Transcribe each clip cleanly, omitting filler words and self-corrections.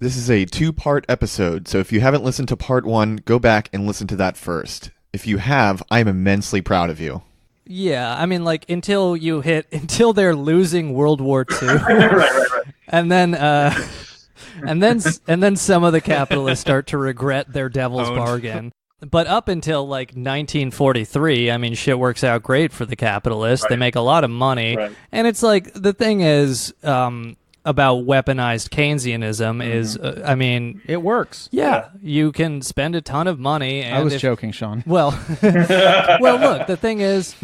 This is a two-part episode, so if you haven't listened to part one, go back and listen to that first. If you have, I'm immensely proud of you. Yeah, I mean, like, until they're losing World War II, right. and then some of the capitalists start to regret their devil's bargain. But up until like 1943, I mean, shit works out great for the capitalists. Right. They make a lot of money, and it's like the thing is. About weaponized Keynesianism is, I mean... It works. Yeah, you can spend a ton of money. And I was joking, Sean. Well, look, the thing is,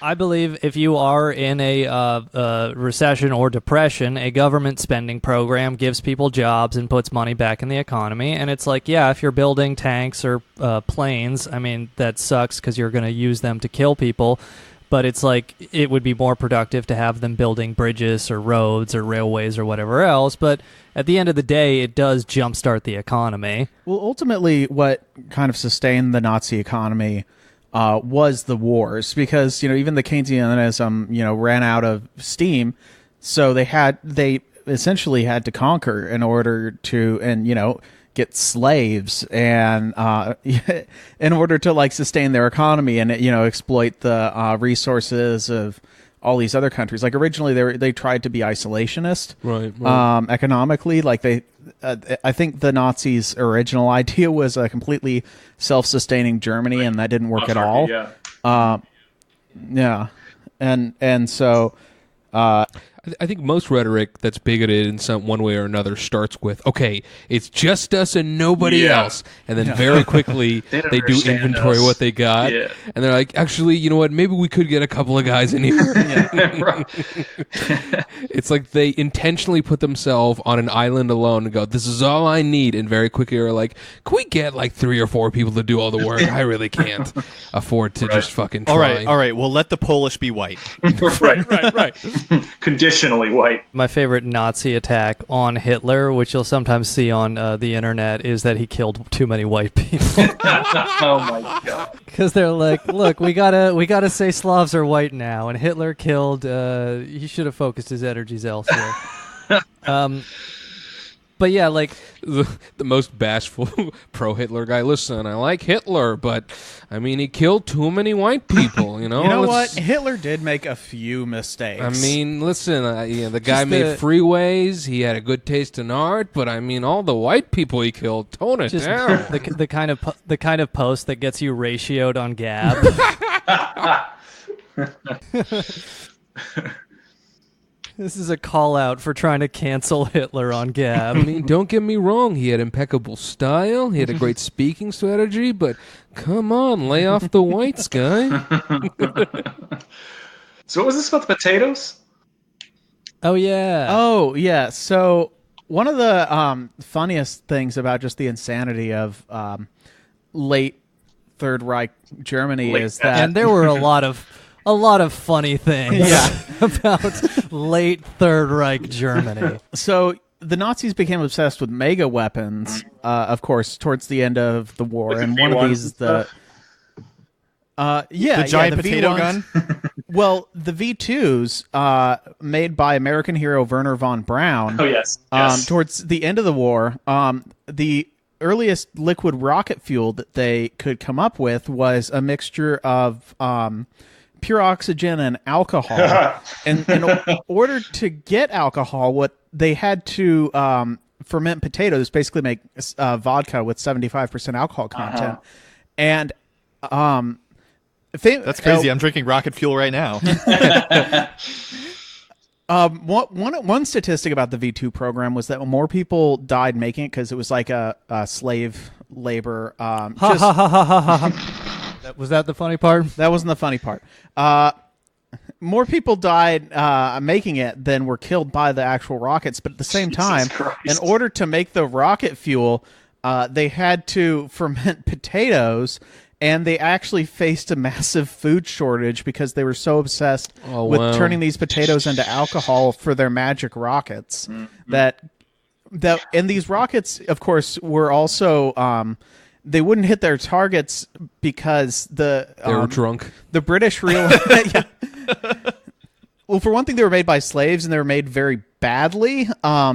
I believe if you are in a recession or depression, a government spending program gives people jobs and puts money back in the economy. And it's like, yeah, if you're building tanks or planes, I mean, that sucks because you're going to use them to kill people. But it's like it would be more productive to have them building bridges or roads or railways or whatever else. But at the end of the day, it does jumpstart the economy. Well, ultimately, what kind of sustained the Nazi economy was the wars, because even the Keynesianism ran out of steam, so they essentially had to conquer in order to get slaves and in order to like sustain their economy and exploit the resources of all these other countries. Like originally they tried to be isolationist, right. Economically. Like I think the Nazis' original idea was a completely self-sustaining Germany, and that didn't work at all. Yeah, and so. I think most rhetoric that's bigoted in one way or another starts with, okay, it's just us and nobody else. And then very quickly they do inventory of what they got. Yeah. And they're like, actually, you know what? Maybe we could get a couple of guys in here. It's like they intentionally put themselves on an island alone and go, this is all I need. And very quickly are like, can we get like 3 or 4 people to do all the work? I really can't afford to just fucking try. All right. Well, let the Polish be white. right. Conditionally white. My favorite Nazi attack on Hitler, which you'll sometimes see on the internet, is that he killed too many white people. Oh my god! Because they're like, look, we gotta say Slavs are white now, and Hitler killed. He should have focused his energies elsewhere. But yeah, like the most bashful pro-Hitler guy. Listen, I like Hitler, but I mean, he killed too many white people. You know what? Hitler did make a few mistakes. I mean, listen, the guy made freeways. He had a good taste in art, but I mean, all the white people he killed, tone it down. The kind of post that gets you ratioed on Gab. This is a call out for trying to cancel Hitler on Gab. I mean, don't get me wrong. He had impeccable style. He had a great speaking strategy, but come on, lay off the whites, guy. So what was this about the potatoes? Oh, yeah. So one of the funniest things about just the insanity of late Third Reich Germany is that... And there were a lot of funny things about late Third Reich Germany. So the Nazis became obsessed with mega weapons, of course, towards the end of the war. Like and the one of V1s these is the giant potato V1s. gun. Well, the V2s, made by American hero Werner von Braun. Oh yes. Towards the end of the war, the earliest liquid rocket fuel that they could come up with was a mixture of pure oxygen and alcohol. And in order to get alcohol, what they had to ferment potatoes, basically make vodka with 75% alcohol content. And that's crazy. I'm drinking rocket fuel right now. One statistic about the V2 program was that more people died making it because it was like a slave labor. Was that the funny part? That wasn't the funny part. More people died making it than were killed by the actual rockets. But at the same time, in order to make the rocket fuel, they had to ferment potatoes, and they actually faced a massive food shortage because they were so obsessed with turning these potatoes into alcohol for their magic rockets. That and these rockets, of course, were also... they wouldn't hit their targets because they were drunk. The British realized Well, for one thing, they were made by slaves, and they were made very badly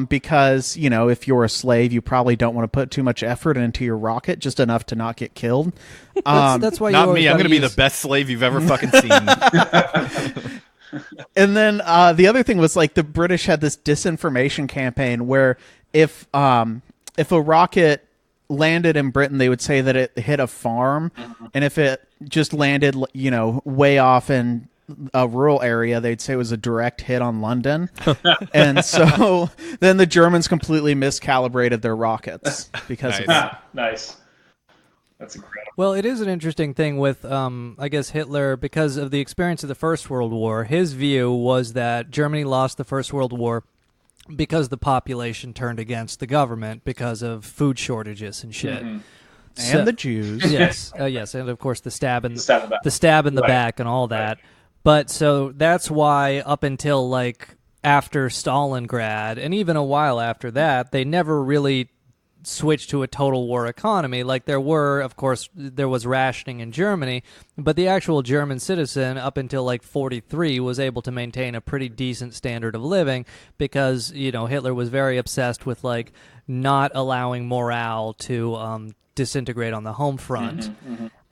because, if you're a slave, you probably don't want to put too much effort into your rocket, just enough to not get killed. That's why Not you me. I'm going to be the best slave you've ever fucking seen. And then the other thing was, like, the British had this disinformation campaign where if a rocket landed in Britain, they would say that it hit a farm, and if it just landed, way off in a rural area, they'd say it was a direct hit on London. And so then the Germans completely miscalibrated their rockets because of that. Nice. That's incredible. Well, it is an interesting thing with, I guess, Hitler, because of the experience of the First World War. His view was that Germany lost the First World War because the population turned against the government because of food shortages and shit. Mm-hmm. And the Jews. Yes, yes, and of course the stab in back. the stab in the back and all that. Right. But so that's why up until like after Stalingrad and even a while after that, they never really switched to a total war economy. Like there was rationing in Germany, but the actual German citizen up until like 1943 was able to maintain a pretty decent standard of living because, Hitler was very obsessed with like not allowing morale to disintegrate on the home front.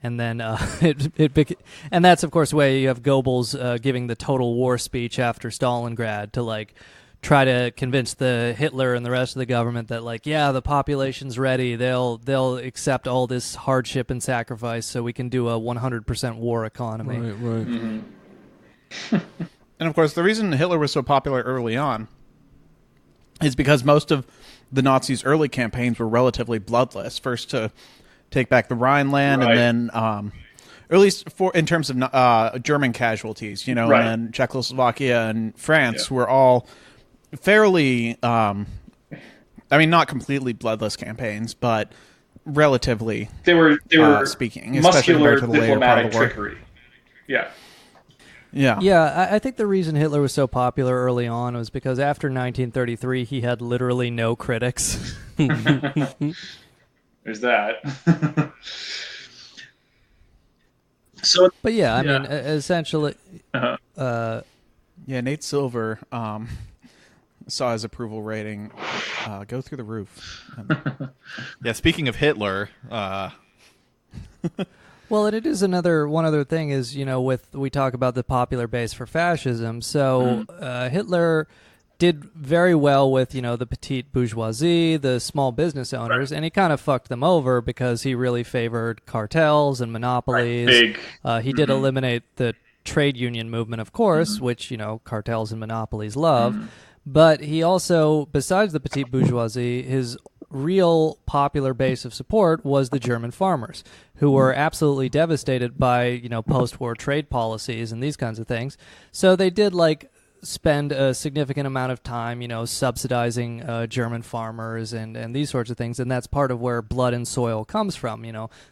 And then and that's of course why you have Goebbels giving the total war speech after Stalingrad to like try to convince the Hitler and the rest of the government that like, yeah, the population's ready. They'll accept all this hardship and sacrifice so we can do a 100% war economy. Right. And of course, the reason Hitler was so popular early on is because most of the Nazis' early campaigns were relatively bloodless. First to take back the Rhineland, and then, or at least in terms of German casualties, and then Czechoslovakia and France were all fairly, not completely bloodless campaigns, but relatively. They were speaking, muscular especially compared to the later part diplomatic of the war. trickery. Yeah. Yeah, I think the reason Hitler was so popular early on was because after 1933, he had literally no critics. There's that. But yeah, I mean, essentially... Nate Silver saw his approval rating go through the roof. Yeah, speaking of Hitler... Well, and it is one other thing is, we talk about the popular base for fascism. So Hitler did very well with, the petite bourgeoisie, the small business owners, and he kind of fucked them over because he really favored cartels and monopolies. He did eliminate the trade union movement, of course, which, cartels and monopolies love. But he also, besides the petite bourgeoisie, his real popular base of support was the German farmers, who were absolutely devastated by, post-war trade policies and these kinds of things. So they did, spend a significant amount of time, subsidizing German farmers and these sorts of things. And that's part of where blood and soil comes from.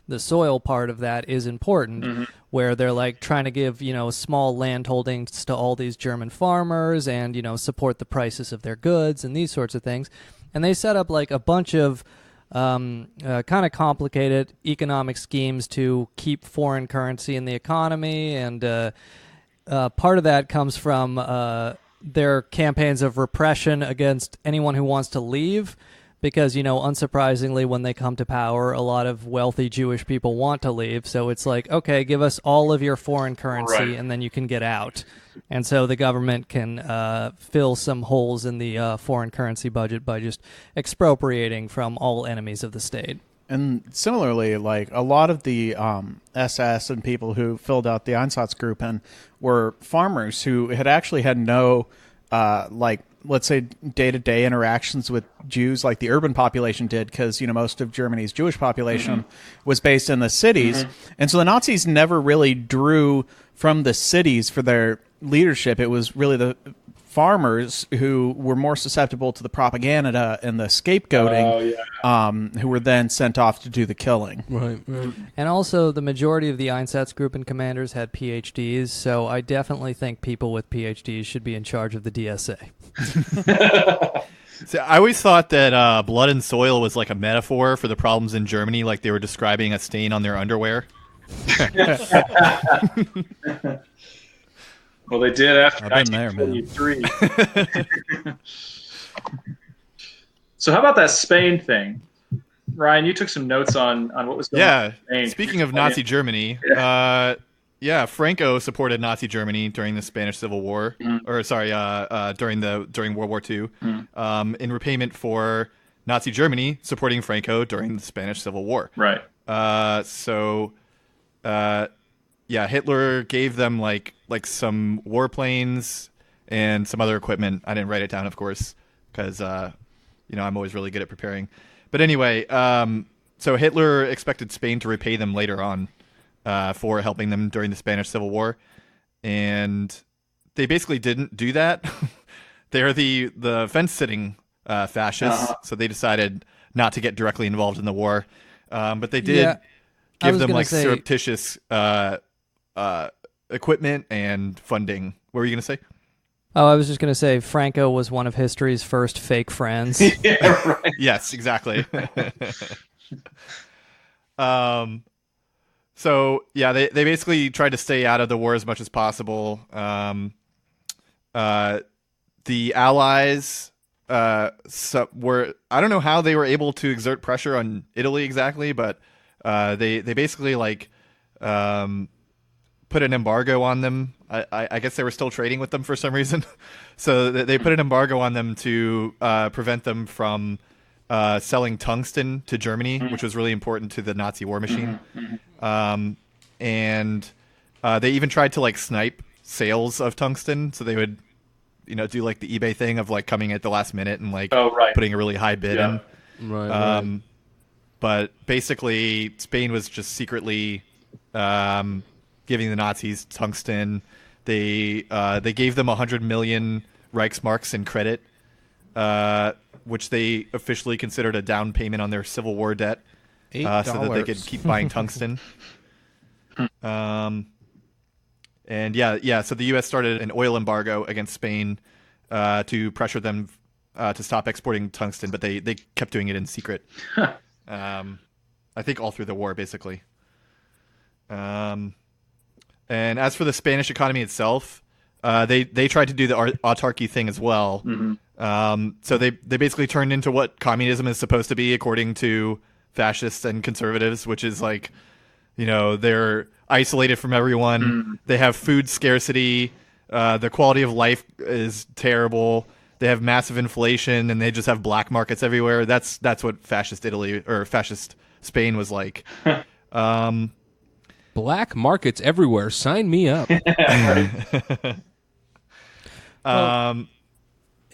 The soil part of that is important, where they're trying to give, small land holdings to all these German farmers and, support the prices of their goods and these sorts of things. And they set up a bunch of kind of complicated economic schemes to keep foreign currency in the economy. And part of that comes from their campaigns of repression against anyone who wants to leave. Because, unsurprisingly, when they come to power, a lot of wealthy Jewish people want to leave. So it's okay, give us all of your foreign currency and then you can get out. And so the government can fill some holes in the foreign currency budget by just expropriating from all enemies of the state. And similarly, a lot of the SS and people who filled out the Einsatzgruppen were farmers who had actually had no, let's say, day-to-day interactions with Jews like the urban population did, because, most of Germany's Jewish population was based in the cities. And so the Nazis never really drew from the cities for their leadership. It was really the farmers who were more susceptible to the propaganda and the scapegoating, who were then sent off to do the killing. Right. And also, the majority of the Einsatzgruppen commanders had PhDs, so I definitely think people with PhDs should be in charge of the DSA. So I always thought that blood and soil was a metaphor for the problems in Germany, like they were describing a stain on their underwear. Well, they did after I've been there, man. 1943. So how about that Spain thing? Ryan, you took some notes on what was going on in Spain. Speaking of Nazi Germany, Franco supported Nazi Germany during the Spanish Civil War, during World War II, in repayment for Nazi Germany supporting Franco during the Spanish Civil War. Right. Hitler gave them like some warplanes and some other equipment. I didn't write it down, of course, because I'm always really good at preparing. But anyway, so Hitler expected Spain to repay them later on for helping them during the Spanish Civil War, and they basically didn't do that. They're the fence-sitting fascists, so they decided not to get directly involved in the war. But they did give them surreptitious equipment and funding. What were you going to say? Oh, I was just going to say Franco was one of history's first fake friends. Yeah, right. Yes, exactly. They basically tried to stay out of the war as much as possible. The Allies I don't know how they were able to exert pressure on Italy exactly, but they basically put an embargo on them. I guess they were still trading with them for some reason. So they put an embargo on them to prevent them from selling tungsten to Germany, which was really important to the Nazi war machine. And they even tried to snipe sales of tungsten. So they would, do the eBay thing of coming at the last minute and putting a really high bid in. Right. But basically Spain was just secretly giving the Nazis tungsten. They gave them 100 million Reichsmarks in credit, which they officially considered a down payment on their Civil War debt, so that they could keep buying tungsten. So the U.S. started an oil embargo against Spain to pressure them to stop exporting tungsten, but they kept doing it in secret. I think all through the war, basically. And as for the Spanish economy itself, they tried to do the autarky thing as well. So they basically turned into what communism is supposed to be according to fascists and conservatives, which is they're isolated from everyone. They have food scarcity. The quality of life is terrible. They have massive inflation, and they just have black markets everywhere. That's what fascist Italy or fascist Spain was like. Black markets everywhere. Sign me up. It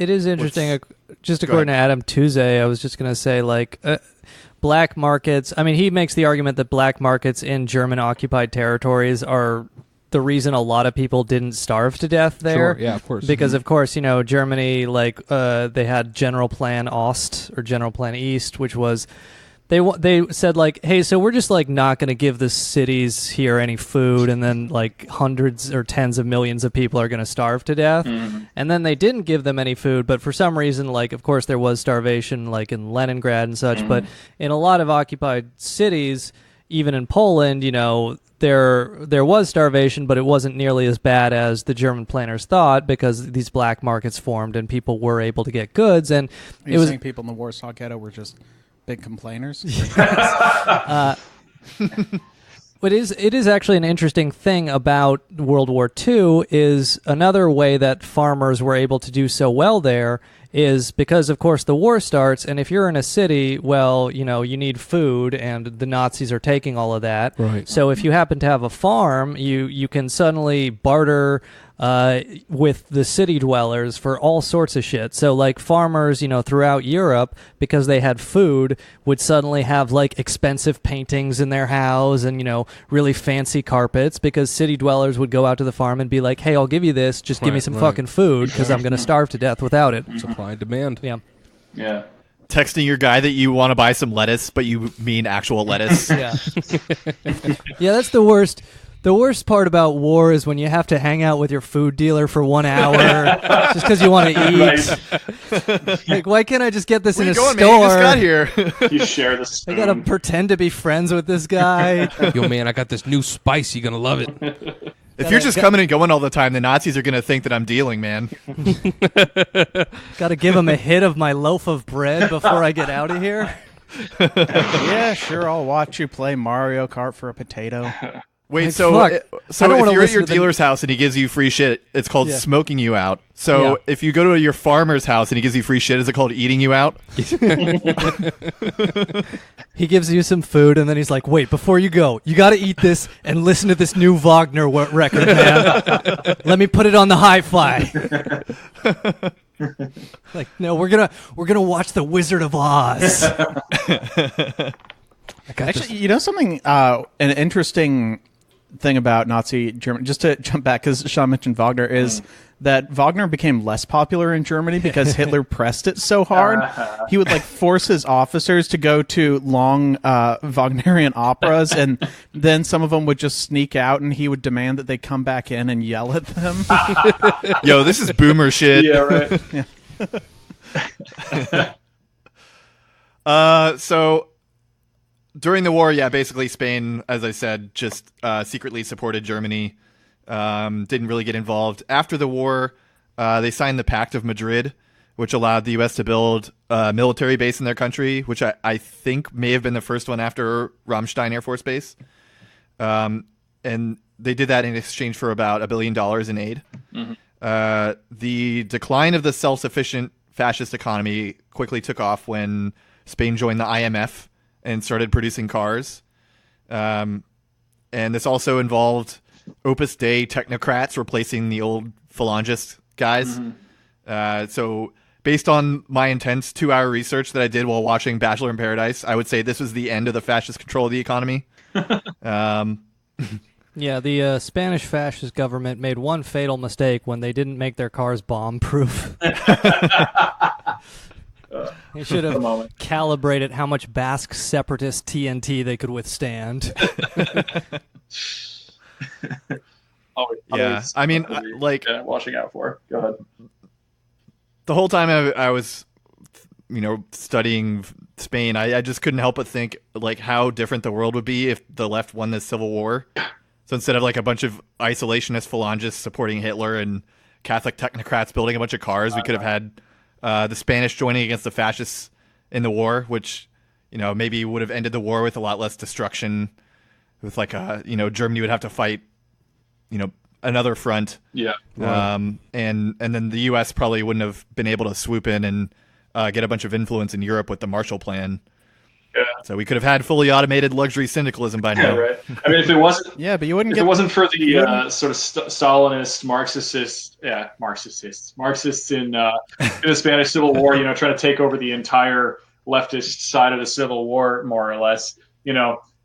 is interesting. Just according to Adam Tuesday, I was just going to say, black markets. I mean, he makes the argument that black markets in German-occupied territories are the reason a lot of people didn't starve to death there. Sure, yeah, of course. Because, of course, Germany, they had General Plan Ost or General Plan East, which was... They said hey, so we're just not going to give the cities here any food, and then hundreds or tens of millions of people are going to starve to death. And then they didn't give them any food, but for some reason, of course there was starvation in Leningrad and such, but in a lot of occupied cities, even in Poland, there was starvation, but it wasn't nearly as bad as the German planners thought, because these black markets formed and people were able to get goods. And Are you saying people in the Warsaw Ghetto were just big complainers? But it is actually an interesting thing about World War II is another way that farmers were able to do so well there is because, of course, the war starts, and if you're in a city, well, you need food, and the Nazis are taking all of that. Right. So if you happen to have a farm, you can suddenly barter with the city dwellers for all sorts of shit. So farmers, throughout Europe, because they had food, would suddenly have expensive paintings in their house and, really fancy carpets, because city dwellers would go out to the farm and be like, hey, I'll give you this, just give me some fucking food, because I'm going to starve to death without it. Supply and demand. Yeah. Yeah. Texting your guy that you want to buy some lettuce, but you mean actual lettuce. Yeah. Yeah, that's the worst. The worst part about war is when you have to hang out with your food dealer for 1 hour just because you want to eat. Why can't I just get this in a store? Man? You just got here. You share the spoon. I gotta pretend to be friends with this guy. Yo, man, I got this new spice. You're going to love it. If you're just coming and going all the time, the Nazis are going to think that I'm dealing, man. Got to give him a hit of my loaf of bread before I get out of here. Yeah, sure. I'll watch you play Mario Kart for a potato. Wait, Like, so fuck. so I don't if wanna you're at listen your to the- dealer's house and he gives you free shit, it's called Yeah. smoking you out. So Yeah. if you go to your farmer's house and he gives you free shit, is it called eating you out? He gives you some food, and then he's like, wait, before you go, you got to eat this and listen to this new Wagner record, man. Let me put it on the hi-fi. Like, no, we're gonna watch The Wizard of Oz. Actually, you know something? An interesting thing about Nazi Germany, just to jump back, because Sean mentioned Wagner, is that Wagner became less popular in Germany because Hitler pressed it so hard. He would like force his officers to go to long Wagnerian operas, and then some of them would just sneak out, and he would demand that they come back in and yell at them. Yo, this is boomer shit. Yeah, right. So during the war, yeah, basically Spain, as I said, just secretly supported Germany. Didn't really get involved. After the war, they signed the Pact of Madrid, which allowed the U.S. to build a military base in their country, which I think may have been the first one after Ramstein Air Force Base. And they did that in exchange for about $1 billion in aid. The decline of the self-sufficient fascist economy quickly took off when Spain joined the IMF and started producing cars. And this also involved Opus Dei technocrats replacing the old Phalangist guys. So based on my intense 2-hour research that I did while watching Bachelor in Paradise, I would say this was the end of the fascist control of the economy. Yeah, the Spanish fascist government made one fatal mistake when they didn't make their cars bomb-proof. They should have calibrated how much Basque separatist TNT they could withstand. Yeah, I mean, like, watching out for. Go ahead. the whole time I was, studying Spain, I just couldn't help but think, like, how different the world would be if the left won this civil war. So instead of, like, a bunch of isolationist phalangists supporting Hitler and Catholic technocrats building a bunch of cars, we could have had the Spanish joining against the fascists in the war, which, maybe would have ended the war with a lot less destruction. With, like, Germany would have to fight, another front. Yeah. And then the U.S. probably wouldn't have been able to swoop in and get a bunch of influence in Europe with the Marshall Plan. Yeah. So we could have had fully automated luxury syndicalism by now. Yeah, right. I mean, if it wasn't, Yeah, but you wouldn't if get. it wasn't for the sort of Stalinist, Marxists in the Spanish Civil War, trying to take over the entire leftist side of the Civil War, more or less,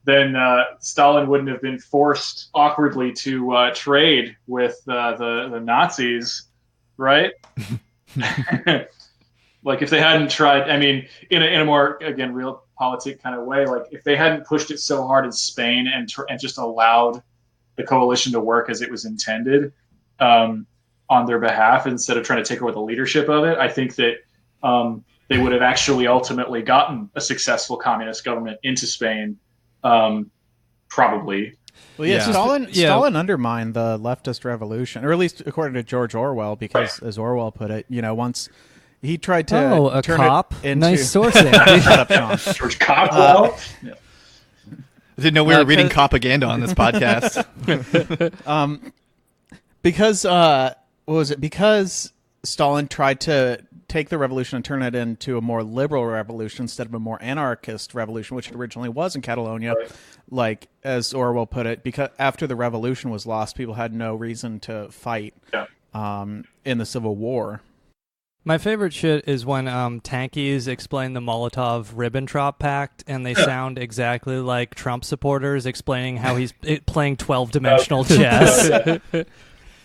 then Stalin wouldn't have been forced awkwardly to trade with the Nazis, right? Like if they hadn't tried, I mean, in a more, again, real politic kind of way, like if they hadn't pushed it so hard in Spain and just allowed the coalition to work as it was intended on their behalf instead of trying to take over the leadership of it, I think that they would have actually ultimately gotten a successful communist government into Spain. Probably. Well, yeah, Yeah. Stalin undermined the leftist revolution, or at least according to George Orwell, because as Orwell put it, once he tried to a turn cop. it into Nice sourcing. Shut up, Sean. George Cockwell. I didn't know we were reading propaganda on this podcast. Because what was it? Because Stalin tried to take the revolution and turn it into a more liberal revolution instead of a more anarchist revolution, which it originally was in Catalonia. Right. Like as Orwell put it, because after the revolution was lost, people had no reason to fight in the Civil War. My favorite shit is when tankies explain the Molotov-Ribbentrop Pact, and they sound exactly like Trump supporters explaining how he's playing 12-dimensional chess.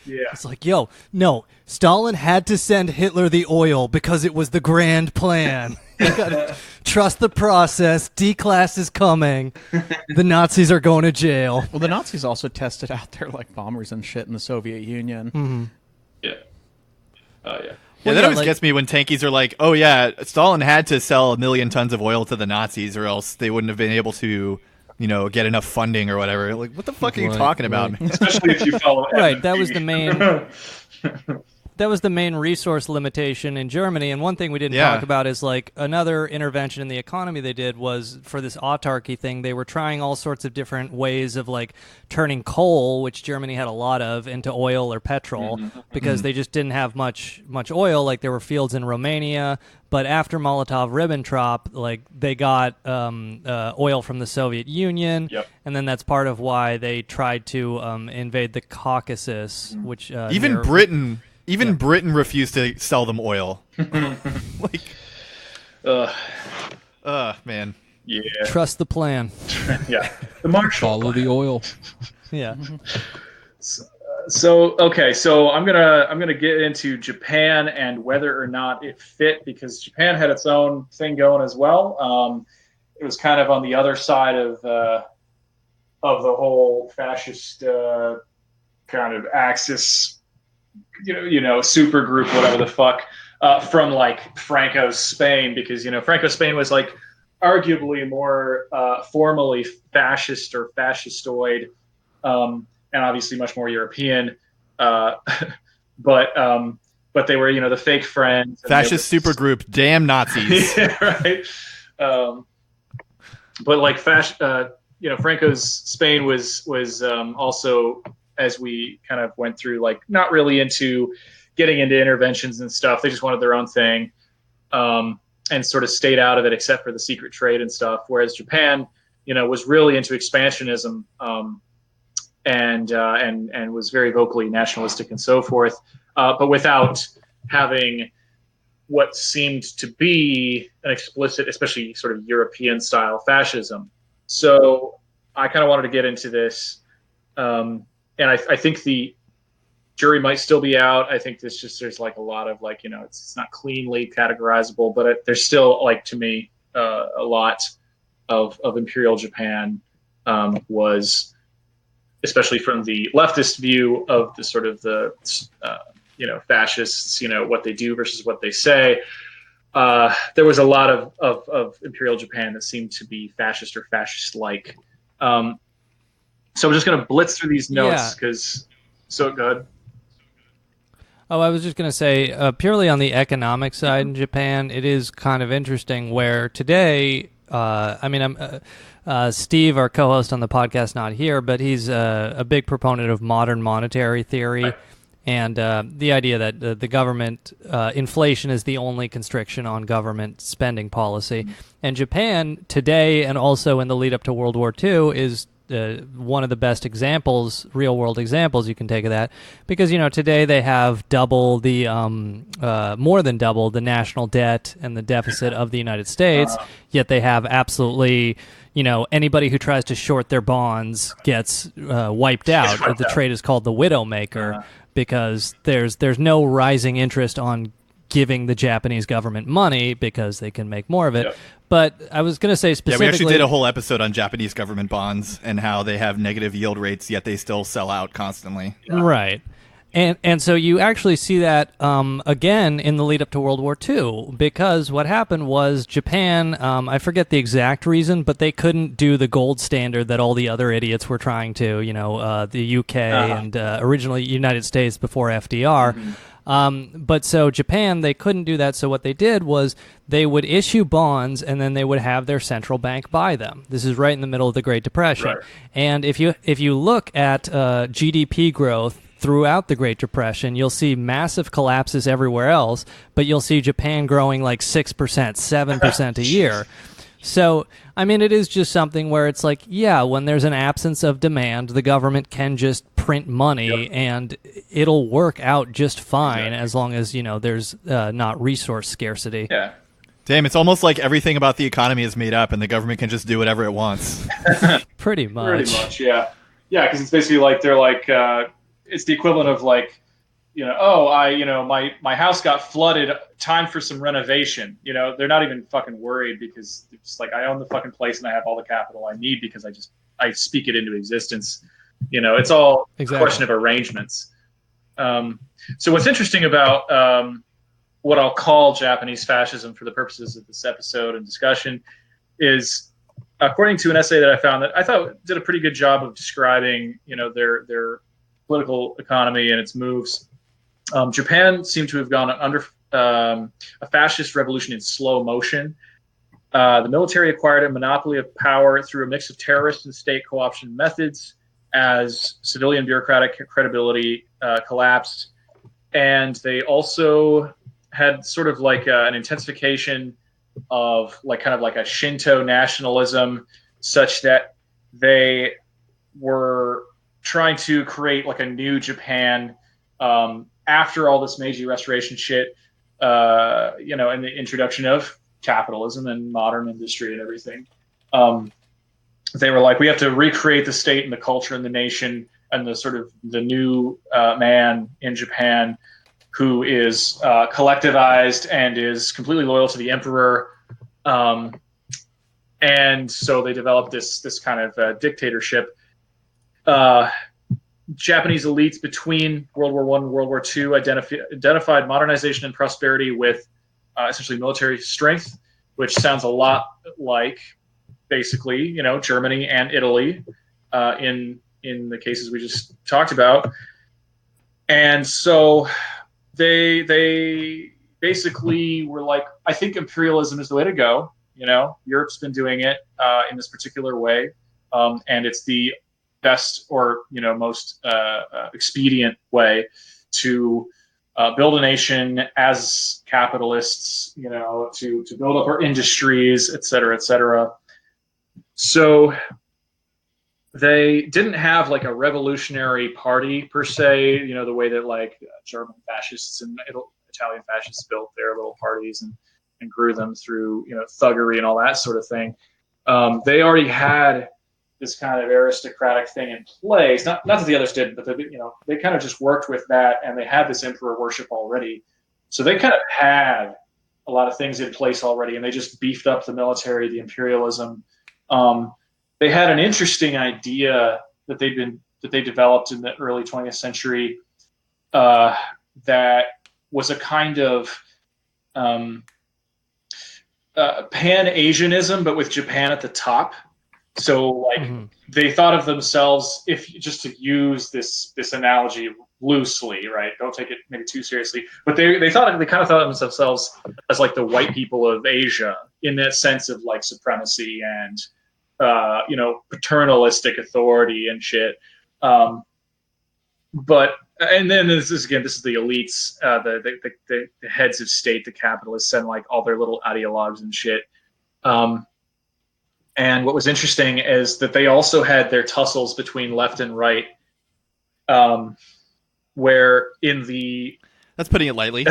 Yeah. It's like, yo, no, Stalin had to send Hitler the oil because it was the grand plan. You gotta trust the process. D-class is coming. The Nazis are going to jail. Well, the Nazis also tested out their like bombers and shit in the Soviet Union. Yeah. Oh, yeah. Yeah, Well, that yeah, always like- gets me when tankies are like, oh yeah, Stalin had to sell 1 million tons of oil to the Nazis or else they wouldn't have been able to get enough funding or whatever. Like, what the fuck are you talking about? Especially if you follow right. That was the main. That was the main resource limitation in Germany. And one thing we didn't talk about is like another intervention in the economy they did was for this autarky thing. They were trying all sorts of different ways of like turning coal, which Germany had a lot of, into oil or petrol because they just didn't have much oil. Like there were fields in Romania. But after Molotov-Ribbentrop, like they got oil from the Soviet Union, and then that's part of why they tried to invade the Caucasus, which even Britain refused to sell them oil. Like, man. Yeah. Trust the plan. Yeah. The Marshall Follow Plan. the oil. Yeah. So I'm gonna get into Japan and whether or not it fit, because Japan had its own thing going as well. It was kind of on the other side of the whole fascist kind of axis, super group, whatever the fuck, from like Franco's Spain, because Franco's Spain was like arguably more formally fascist or fascistoid. And obviously much more European, but they were, the fake friends, fascist supergroup, damn Nazis. Yeah, right. But like Franco's Spain was also, as we kind of went through, like not really into getting into interventions and stuff. They just wanted their own thing, and sort of stayed out of it, except for the secret trade and stuff. Whereas Japan, was really into expansionism. And was very vocally nationalistic and so forth, but without having what seemed to be an explicit, especially sort of European-style fascism. So I kind of wanted to get into this, and I think the jury might still be out. I think there's like a lot of like, it's not cleanly categorizable, but there's still, like, to me, a lot of Imperial Japan was, especially from the leftist view of the sort of the, fascists, what they do versus what they say. There was a lot of Imperial Japan that seemed to be fascist or fascist-like. So I'm just going to blitz through these notes because so good. Oh, I was just going to say, purely on the economic side in Japan, it is kind of interesting where today, Steve, our co-host on the podcast, not here, but he's a big proponent of modern monetary theory. Right. And the idea that the government, inflation is the only constriction on government spending policy. Mm-hmm. And Japan today, and also in the lead up to World War II, is one of the best examples, real-world examples you can take of that. Because, today they have more than double the national debt and the deficit of the United States, yet they have absolutely... anybody who tries to short their bonds gets wiped out. The trade is called the Widowmaker because there's no rising interest on giving the Japanese government money because they can make more of it. Yep. But I was going to say specifically... Yeah, we actually did a whole episode on Japanese government bonds and how they have negative yield rates, yet they still sell out constantly. Yeah. Right. And so you actually see that again in the lead up to World War II, because what happened was Japan, I forget the exact reason, but they couldn't do the gold standard that all the other idiots were trying to, the UK and originally United States before FDR. Mm-hmm. But so Japan, they couldn't do that. So what they did was they would issue bonds and then they would have their central bank buy them. This is right in the middle of the Great Depression. Right. And if you look at GDP growth throughout the Great Depression, you'll see massive collapses everywhere else, but you'll see Japan growing like 6%, 7% a year. So, it is just something where it's like, when there's an absence of demand, the government can just print money and it'll work out just fine as long as, there's not resource scarcity. Yeah. Damn, it's almost like everything about the economy is made up and the government can just do whatever it wants. Pretty much, yeah. Yeah, because it's basically like they're like... it's the equivalent of like, my house got flooded, time for some renovation. They're not even fucking worried because it's like, I own the fucking place and I have all the capital I need because I speak it into existence. It's all a question of arrangements. So what's interesting about what I'll call Japanese fascism for the purposes of this episode and discussion is according to an essay that I found that I thought did a pretty good job of describing, their political economy and its moves. Japan seemed to have gone under a fascist revolution in slow motion. The military acquired a monopoly of power through a mix of terrorist and state co-option methods as civilian bureaucratic credibility collapsed. And they also had sort of like an intensification of kind of like a Shinto nationalism, such that they were trying to create like a new Japan after all this Meiji Restoration shit, and the introduction of capitalism and modern industry and everything. They were like, we have to recreate the state and the culture and the nation and the sort of the new man in Japan who is collectivized and is completely loyal to the emperor. And so they developed this kind of dictatorship. Japanese elites between World War I and World War II identified modernization and prosperity with essentially military strength, which sounds a lot like basically, Germany and Italy in the cases we just talked about. And so they basically were like, I think imperialism is the way to go. Europe's been doing it in this particular way, and it's the best or most expedient way to build a nation as capitalists, to build up our industries, et cetera, et cetera. So they didn't have like a revolutionary party per se, the way that like German fascists and Italian fascists built their little parties and grew them through, thuggery and all that sort of thing. They already had this kind of aristocratic thing in place. Not that the others didn't, but they kind of just worked with that, and they had this emperor worship already. So they kind of had a lot of things in place already, and they just beefed up the military, the imperialism. They had an interesting idea that they developed in the early 20th century that was a kind of Pan-Asianism, but with Japan at the top. So they thought of themselves, if just to use this analogy loosely, right? Don't take it maybe too seriously. But they kind of thought of themselves as like the white people of Asia in that sense of like supremacy and paternalistic authority and shit. But and then this is the elites, the heads of state, the capitalists, and like all their little ideologues and shit. And what was interesting is that they also had their tussles between left and right, where in the that's putting it lightly.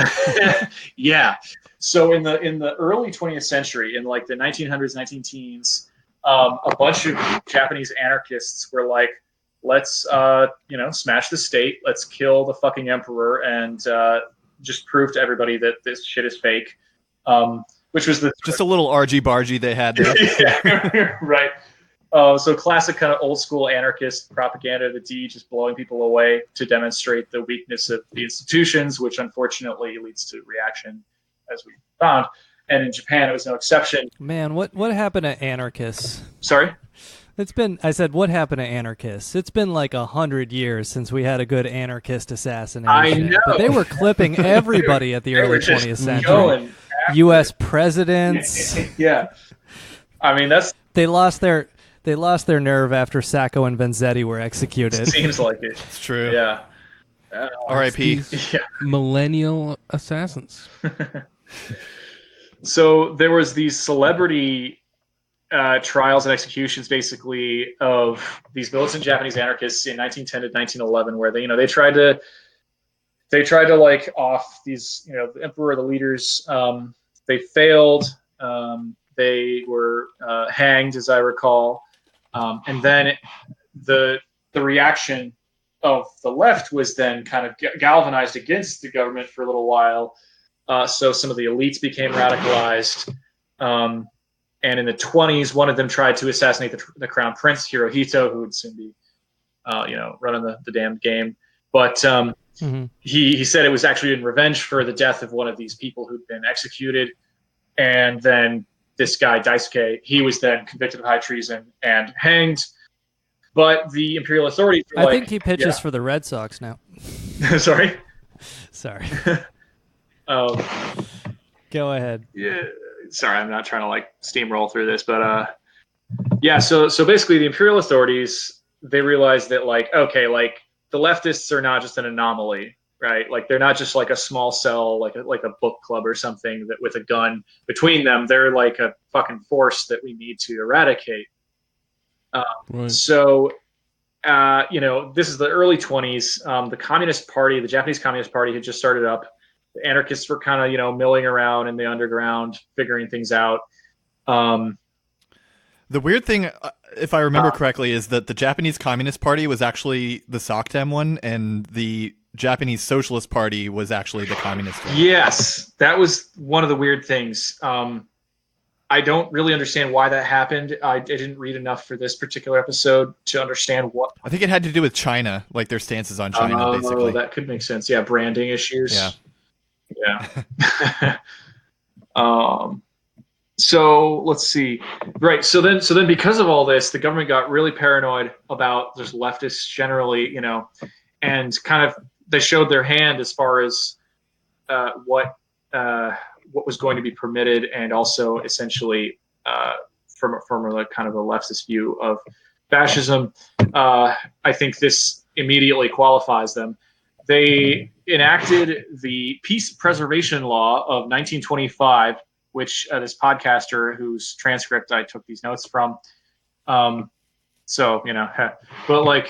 Yeah. So in the early 20th century, in like the 1900s, 19-teens, a bunch of Japanese anarchists were like, let's smash the state, let's kill the fucking emperor, and just prove to everybody that this shit is fake. Which was just a little argy-bargy they had there. Yeah, right. So classic kind of old school anarchist propaganda, the D just blowing people away to demonstrate the weakness of the institutions, which unfortunately leads to reaction, as we found. And in Japan, it was no exception. Man, what happened to anarchists? Sorry? I said, what happened to anarchists? It's been like 100 years since we had a good anarchist assassination. I know. But they were clipping everybody at the early 20th century. U.S. presidents. Yeah. I mean, they lost their nerve after Sacco and Vanzetti were executed. Seems like it. It's true. Yeah. R.I.P. Yeah. Millennial assassins. So there was these celebrity trials and executions, basically, of these militant Japanese anarchists in 1910 to 1911, where they tried to like off these, the emperor, the leaders. They failed. They were hanged, as I recall. And then the reaction of the left was then kind of galvanized against the government for a little while. So some of the elites became radicalized. And in the 1920s, one of them tried to assassinate the crown prince, Hirohito, who would soon be, running the damned game. But he said it was actually in revenge for the death of one of these people who'd been executed. And then this guy Daisuke, he was then convicted of high treason and hanged. But the imperial authorities were I think he pitches for the Red Sox now. Sorry. Sorry. Um, Go ahead. Yeah. Sorry, I'm not trying to like steamroll through this, but yeah. So basically, the imperial authorities, they realized that like, okay, like the leftists are not just an anomaly, right? Like they're not just like a small cell, like a book club or something that with a gun between them. They're like a fucking force that we need to eradicate. Right. So, this is the early 20s. The Communist Party, the Japanese Communist Party, had just started up. The anarchists were kind of, milling around in the underground, figuring things out. The weird thing, if I remember correctly, is that the Japanese Communist Party was actually the SOCDEM one, and the Japanese Socialist Party was actually the communist one. Yes, that was one of the weird things. I don't really understand why that happened. I didn't read enough for this particular episode to understand what. I think it had to do with China, like their stances on China, basically. That could make sense. Yeah, branding issues. Yeah. So let's see. Right. So then because of all this, the government got really paranoid about just leftists generally, and kind of they showed their hand as far as what was going to be permitted, and also essentially from a kind of a leftist view of fascism. I think this immediately qualifies them. They enacted the Peace Preservation Law of 1925, which this podcaster whose transcript I took these notes from. But like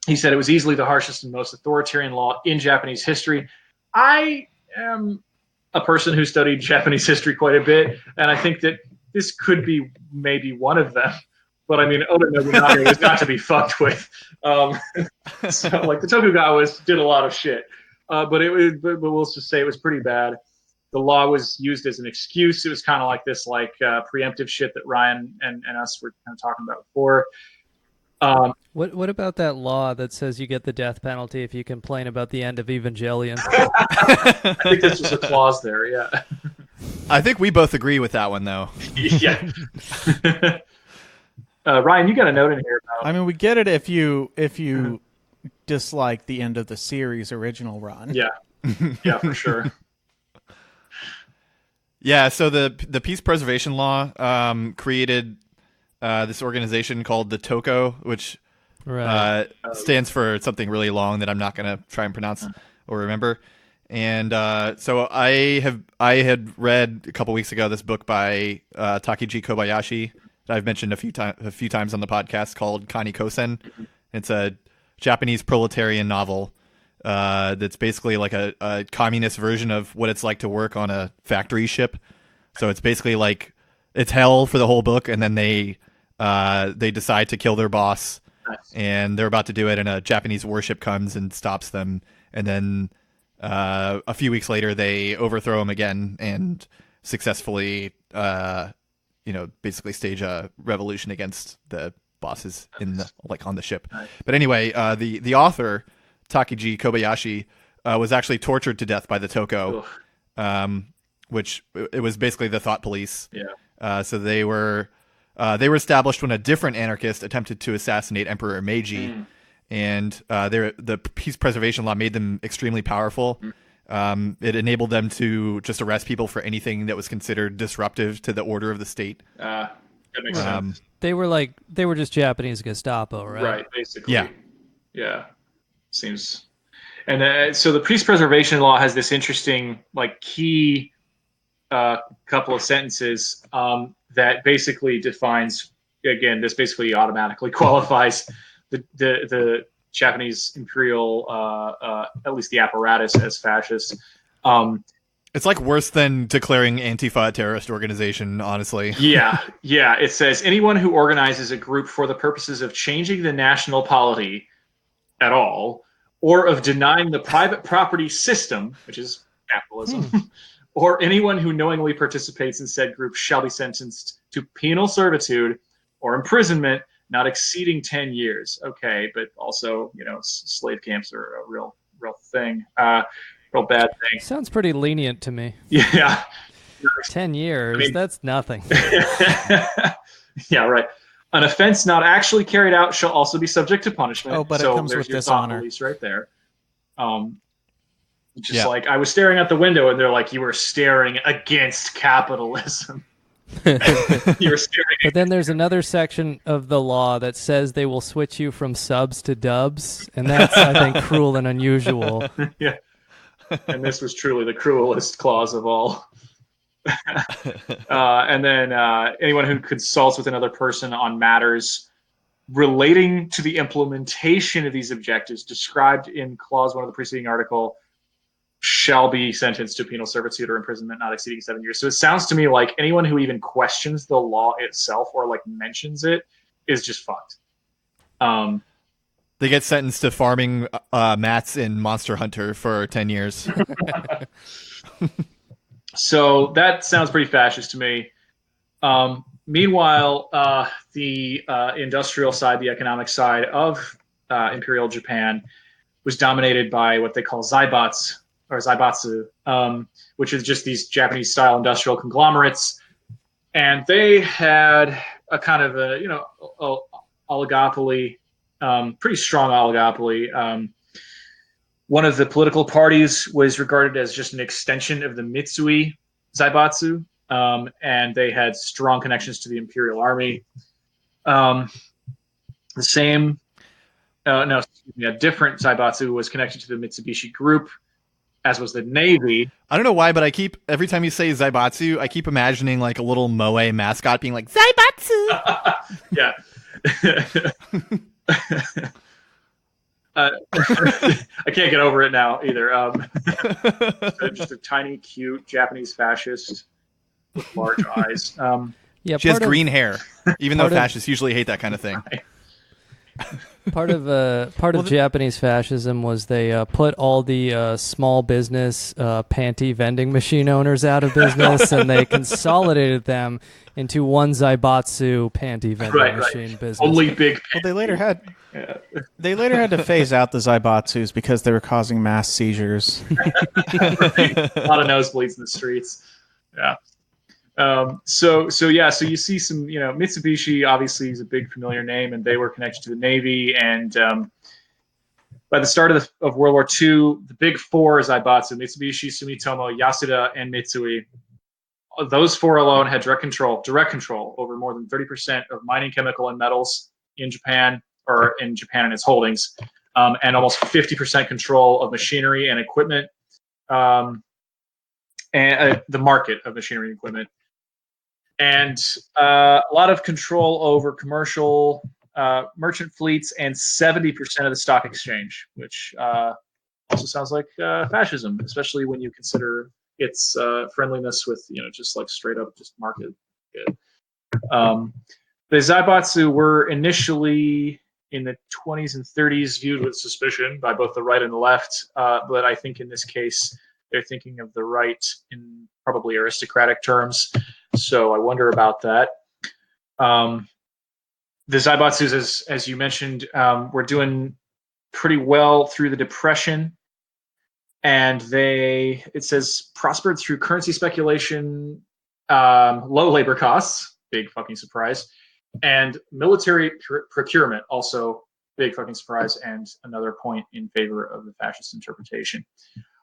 he said, it was easily the harshest and most authoritarian law in Japanese history. I am a person who studied Japanese history quite a bit, and I think that this could be maybe one of them. But I mean, Oda Nobunaga was not to be fucked with. So like the Tokugawa did a lot of shit, but we'll just say it was pretty bad. The law was used as an excuse. It was kind of like this preemptive shit that Ryan and us were kind of talking about before. What about that law that says you get the death penalty if you complain about the end of Evangelion? I think there's just a clause there, yeah. I think we both agree with that one, though. Yeah. Ryan, you got a note in here about... I mean, we get it if you dislike the end of the series original run. Yeah. Yeah, for sure. Yeah, so the Peace Preservation Law created this organization called the TOCO, which stands for something really long that I'm not going to try and pronounce or remember. And so I had read a couple weeks ago this book by Takiji Kobayashi that I've mentioned a few times on the podcast called Kani Kosen. It's a Japanese proletarian novel that's basically like a communist version of what it's like to work on a factory ship. So it's basically like it's hell for the whole book, and then they decide to kill their boss, and they're about to do it, and a Japanese warship comes and stops them, and then a few weeks later they overthrow him again and successfully basically stage a revolution against the bosses on the ship. But anyway, the author Takiji Kobayashi was actually tortured to death by the TOCO, which it was basically the thought police. Yeah. So they were established when a different anarchist attempted to assassinate Emperor Meiji, and the Peace Preservation Law made them extremely powerful. It enabled them to just arrest people for anything that was considered disruptive to the order of the state. That makes sense. They were just Japanese Gestapo, right? Right, basically. Yeah. Yeah. Seems. And so the Peace Preservation Law has this interesting, key couple of sentences that basically defines. Again, this basically automatically qualifies the Japanese imperial, at least the apparatus, as fascist. It's like worse than declaring Antifa a terrorist organization, honestly. Yeah. It says anyone who organizes a group for the purposes of changing the national polity at all, or of denying the private property system, which is capitalism, or anyone who knowingly participates in said group shall be sentenced to penal servitude or imprisonment not exceeding 10 years. Okay, but also, slave camps are a real thing. Real bad thing. Sounds pretty lenient to me. Yeah. 10 years, I mean, that's nothing. Yeah, right. An offense not actually carried out shall also be subject to punishment. Oh, but so it comes there's with your thought dishonor. police right there. Just Yeah. like I was staring out the window, and they're like, "You were staring against capitalism." You were staring. But then there's another section of the law that says they will switch you from subs to dubs, and that's, I think, cruel and unusual. Yeah. And this was truly the cruelest clause of all. And then anyone who consults with another person on matters relating to the implementation of these objectives described in clause 1 of the preceding article shall be sentenced to penal servitude or imprisonment not exceeding 7 years. So it sounds to me like anyone who even questions the law itself or like mentions it is just fucked. They get sentenced to farming mats in Monster Hunter for 10 years. So that sounds pretty fascist to me. Meanwhile, the industrial side, the economic side of Imperial Japan was dominated by what they call zaibatsu, which is just these Japanese-style industrial conglomerates. And they had a kind of a, oligopoly, pretty strong oligopoly. One of the political parties was regarded as just an extension of the Mitsui Zaibatsu, and they had strong connections to the Imperial Army. A different Zaibatsu was connected to the Mitsubishi Group, as was the Navy. I don't know why, but every time you say Zaibatsu, I keep imagining like a little Moe mascot being like, Zaibatsu! Yeah. I can't get over it now either. Just a tiny, cute Japanese fascist with large eyes. Yeah, she has green hair, even though fascists usually hate that kind of thing. Part of Japanese fascism was they put all the small business panty vending machine owners out of business, and they consolidated them into one Zaibatsu panty vending machine business. Only big. Well, they later had to phase out the Zaibatsus because they were causing mass seizures. A lot of nosebleeds in the streets. Yeah. So you see some, Mitsubishi obviously is a big familiar name, and they were connected to the Navy. And by the start of World War II, the big four Zaibatsu, Mitsubishi, Sumitomo, Yasuda, and Mitsui, those four alone had direct control over more than 30% of mining, chemical, and metals in Japan and its holdings, and almost 50% control of machinery and equipment, and the market of machinery and equipment. And a lot of control over commercial merchant fleets and 70% of the stock exchange, which also sounds like fascism, especially when you consider its friendliness with, just like straight up just market. The Zaibatsu were initially in the 20s and 30s viewed with suspicion by both the right and the left, but I think in this case they're thinking of the right in probably aristocratic terms. So I wonder about that. The Zaibatsus, as you mentioned, were doing pretty well through the Depression, and it says prospered through currency speculation, low labor costs, big fucking surprise, and military procurement, also big fucking surprise, and another point in favor of the fascist interpretation.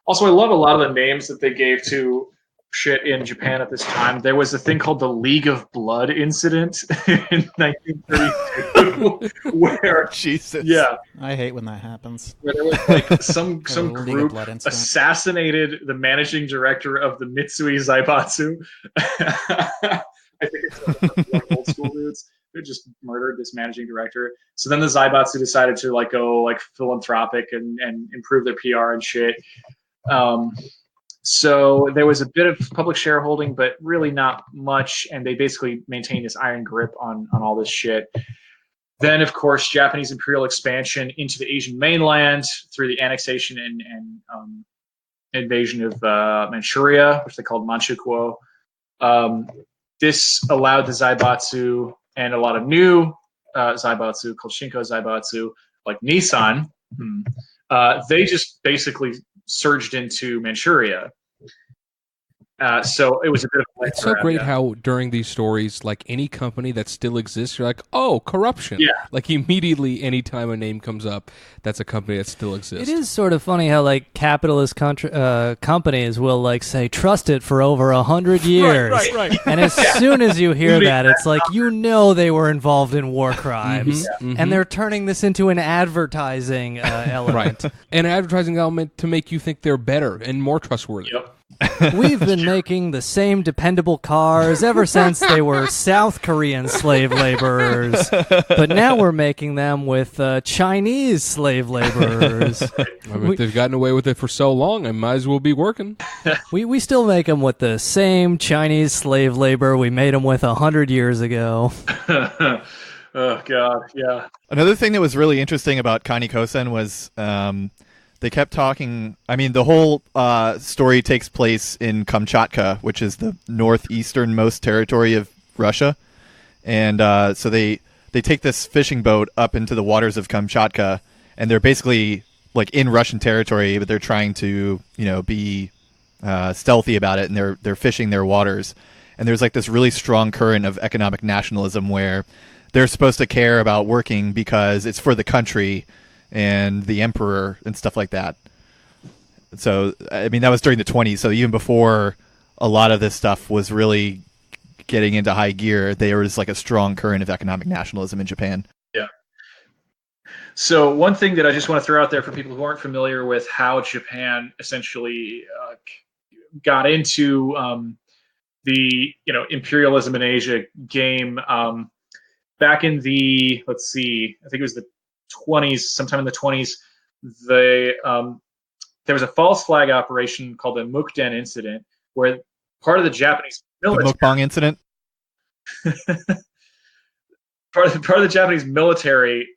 Also, I love a lot of the names that they gave to shit in Japan at this time. There was a thing called the League of Blood incident in 1932, where Jesus, yeah, I hate when that happens. Where there was like some group assassinated the managing director of the Mitsui Zaibatsu. I think it's like old school dudes who just murdered this managing director. So then the Zaibatsu decided to go philanthropic and improve their PR and shit. So there was a bit of public shareholding, but really not much, and they basically maintained this iron grip on all this shit. Then, of course, Japanese imperial expansion into the Asian mainland through the annexation and invasion of Manchuria, which they called Manchukuo. This allowed the Zaibatsu and a lot of new Zaibatsu, called Shinko Zaibatsu, like Nissan, they just basically surged into Manchuria. So it was a bit of a It's so great how during these stories, like any company that still exists, you're like, oh, corruption. Yeah. Like immediately, anytime a name comes up, that's a company that still exists. It is sort of funny how like capitalist companies will like say trust it for over 100 years, Right. and as soon as you hear that, it's like they were involved in war crimes, and they're turning this into an advertising element. Right. An advertising element to make you think they're better and more trustworthy. Yep. We've been making the same dependable cars ever since they were South Korean slave laborers, but now we're making them with Chinese slave laborers. I mean, if they've gotten away with it for so long, I might as well be working. We still make them with the same Chinese slave labor we made them with 100 years ago. Oh, God, yeah. Another thing that was really interesting about Kani Kosen was they kept talking. I mean, the whole story takes place in Kamchatka, which is the northeasternmost territory of Russia. And so they take this fishing boat up into the waters of Kamchatka, and they're basically like in Russian territory, but they're trying to, be stealthy about it, and they're fishing their waters. And there's like this really strong current of economic nationalism where they're supposed to care about working because it's for the country and the emperor and stuff like that. So, I mean, that was during the 20s. So even before a lot of this stuff was really getting into high gear, there was like a strong current of economic nationalism in Japan. Yeah. So one thing that I just want to throw out there for people who aren't familiar with how Japan essentially got into the imperialism in Asia game back in the, I think it was the 20s, sometime in the 20s, there was a false flag operation called the Mukden incident, where part of the Japanese military, the Mukbang incident. part of the Japanese military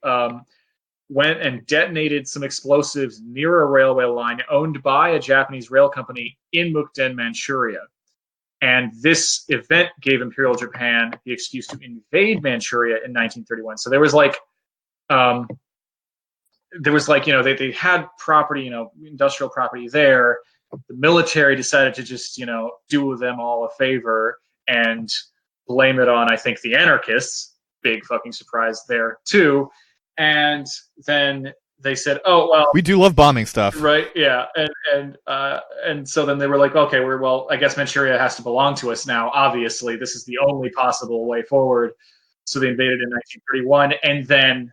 went and detonated some explosives near a railway line owned by a Japanese rail company in Mukden, Manchuria. And this event gave Imperial Japan the excuse to invade Manchuria in 1931. So there was like, they had property, industrial property there. The military decided to just, do them all a favor and blame it on, I think, the anarchists. Big fucking surprise there too. And then they said, "Oh well, we do love bombing stuff, right? Yeah." And so then they were like, "Okay, I guess Manchuria has to belong to us now. Obviously, this is the only possible way forward." So they invaded in 1931, and then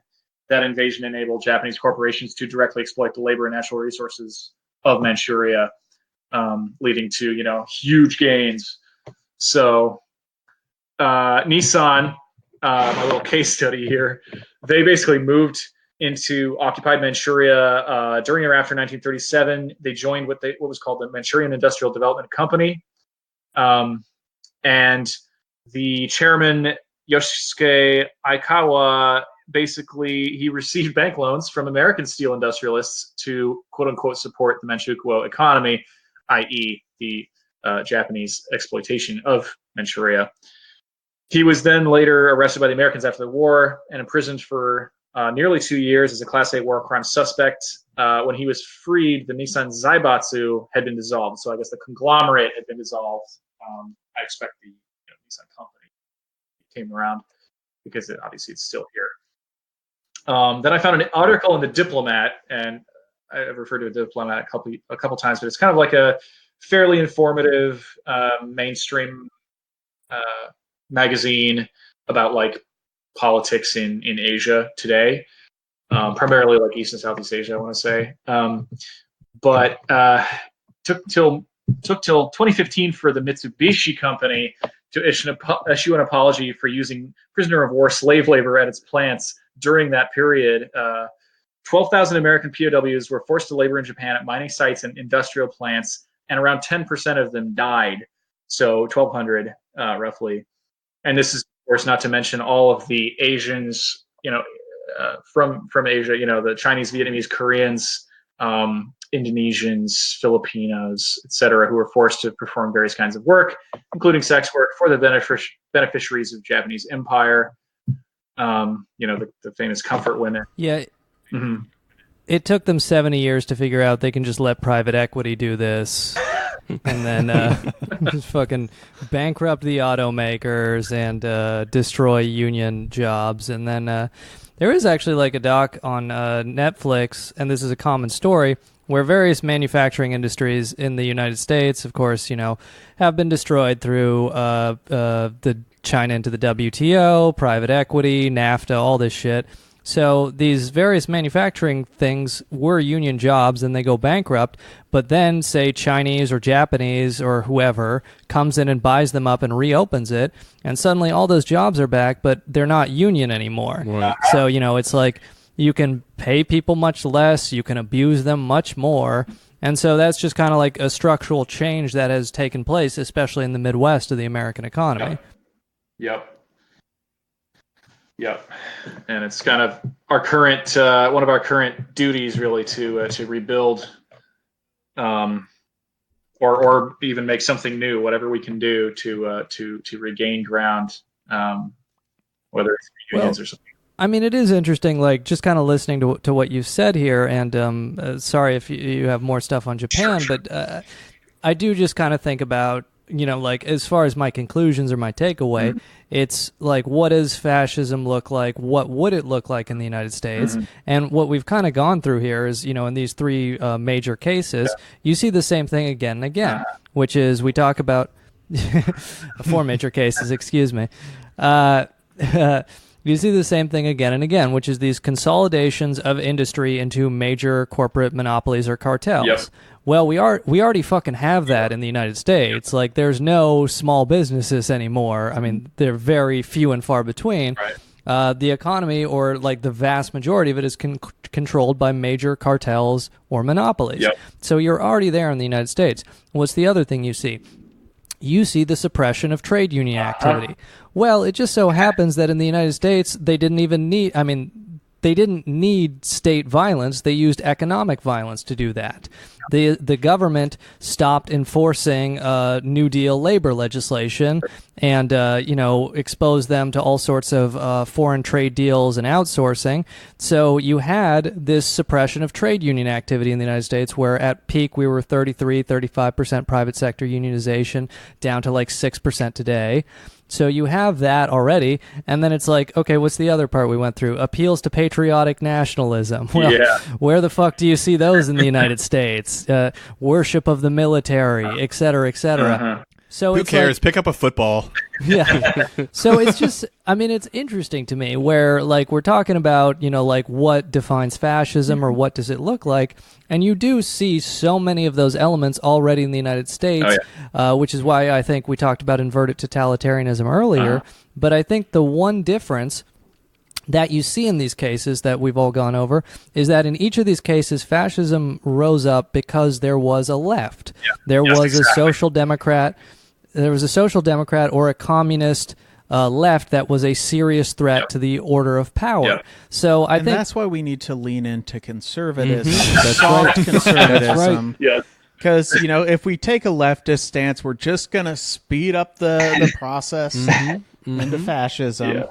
that invasion enabled Japanese corporations to directly exploit the labor and natural resources of Manchuria, leading to huge gains. So Nissan, my little case study here, they basically moved into occupied Manchuria during or after 1937. They joined what was called the Manchurian Industrial Development Company, and the chairman Yoshisuke Aikawa, basically he received bank loans from American steel industrialists to quote unquote support the Manchukuo economy, i.e. the Japanese exploitation of Manchuria. He was then later arrested by the Americans after the war and imprisoned for nearly 2 years as a Class A war crime suspect. When he was freed, the Nissan Zaibatsu had been dissolved. So I guess the conglomerate had been dissolved. I expect the Nissan company came around because obviously it's still here. Then I found an article in the Diplomat, and I've referred to a Diplomat a couple times, but it's kind of like a fairly informative mainstream magazine about like politics in Asia today, primarily like East and Southeast Asia, I want to say. But took till 2015 for the Mitsubishi company to issue an apology for using prisoner of war slave labor at its plants during that period. 12,000 American POWs were forced to labor in Japan at mining sites and industrial plants, and around 10% of them died. So 1,200 roughly. And this is, of course, not to mention all of the Asians, from Asia, the Chinese, Vietnamese, Koreans, Indonesians, Filipinos, etc., who were forced to perform various kinds of work, including sex work, for the beneficiaries of Japanese empire. The famous comfort women. Yeah. Mm-hmm. It took them 70 years to figure out they can just let private equity do this. and then just fucking bankrupt the automakers and destroy union jobs. And then there is actually like a doc on Netflix, and this is a common story, where various manufacturing industries in the United States, of course, have been destroyed through the China into the WTO, private equity, NAFTA, all this shit. So these various manufacturing things were union jobs and they go bankrupt, but then say Chinese or Japanese or whoever comes in and buys them up and reopens it, and suddenly all those jobs are back, but they're not union anymore. Right. So, it's like you can pay people much less, you can abuse them much more. And so that's just kind of like a structural change that has taken place, especially in the Midwest of the American economy. Yep. And it's kind of our current, one of our current duties, really, to rebuild, or even make something new, whatever we can do to regain ground, whether it's unions or something. I mean, it is interesting, like, just kind of listening to what you said here, and sorry if you have more stuff on Japan, sure. But I do just kind of think about, like, as far as my conclusions or my takeaway, it's like, what does fascism look like? What would it look like in the United States? And what we've kind of gone through here is, in these three major cases, you see the same thing again and again, which is we talk about 4 major cases, excuse me. You see the same thing again and again, which is these consolidations of industry into major corporate monopolies or cartels. Yep. Well, we already fucking have that in the United States. Like, there's no small businesses anymore. I mean, they're very few and far between. Right. The economy, or like the vast majority of it, is controlled by major cartels or monopolies. Yep. So you're already there in the United States. What's the other thing you see? You see the suppression of trade union activity. Well, it just so happens that in the United States, they didn't need state violence. They used economic violence to do that. The government stopped enforcing New Deal labor legislation and exposed them to all sorts of foreign trade deals and outsourcing. So you had this suppression of trade union activity in the United States, where at peak we were 35% private sector unionization, down to like 6% today. So you have that already, and then it's like, okay, what's the other part we went through? Appeals to patriotic nationalism. Well, where the fuck do you see those in the United States? Worship of the military, et cetera, et cetera. So who cares? Pick up a football. Yeah. So it's just, it's interesting to me where, like, we're talking about, like, what defines fascism or what does it look like? And you do see so many of those elements already in the United States, which is why I think we talked about inverted totalitarianism earlier. But I think the one difference that you see in these cases that we've all gone over is that in each of these cases, fascism rose up because there was a left. Yeah. There was a social democrat. There was a social democrat or a communist left that was a serious threat to the order of power. So I think that's why we need to lean into conservatism. That's right. Conservatism. Yes. Because, if we take a leftist stance, we're just going to speed up the process into fascism. Yeah.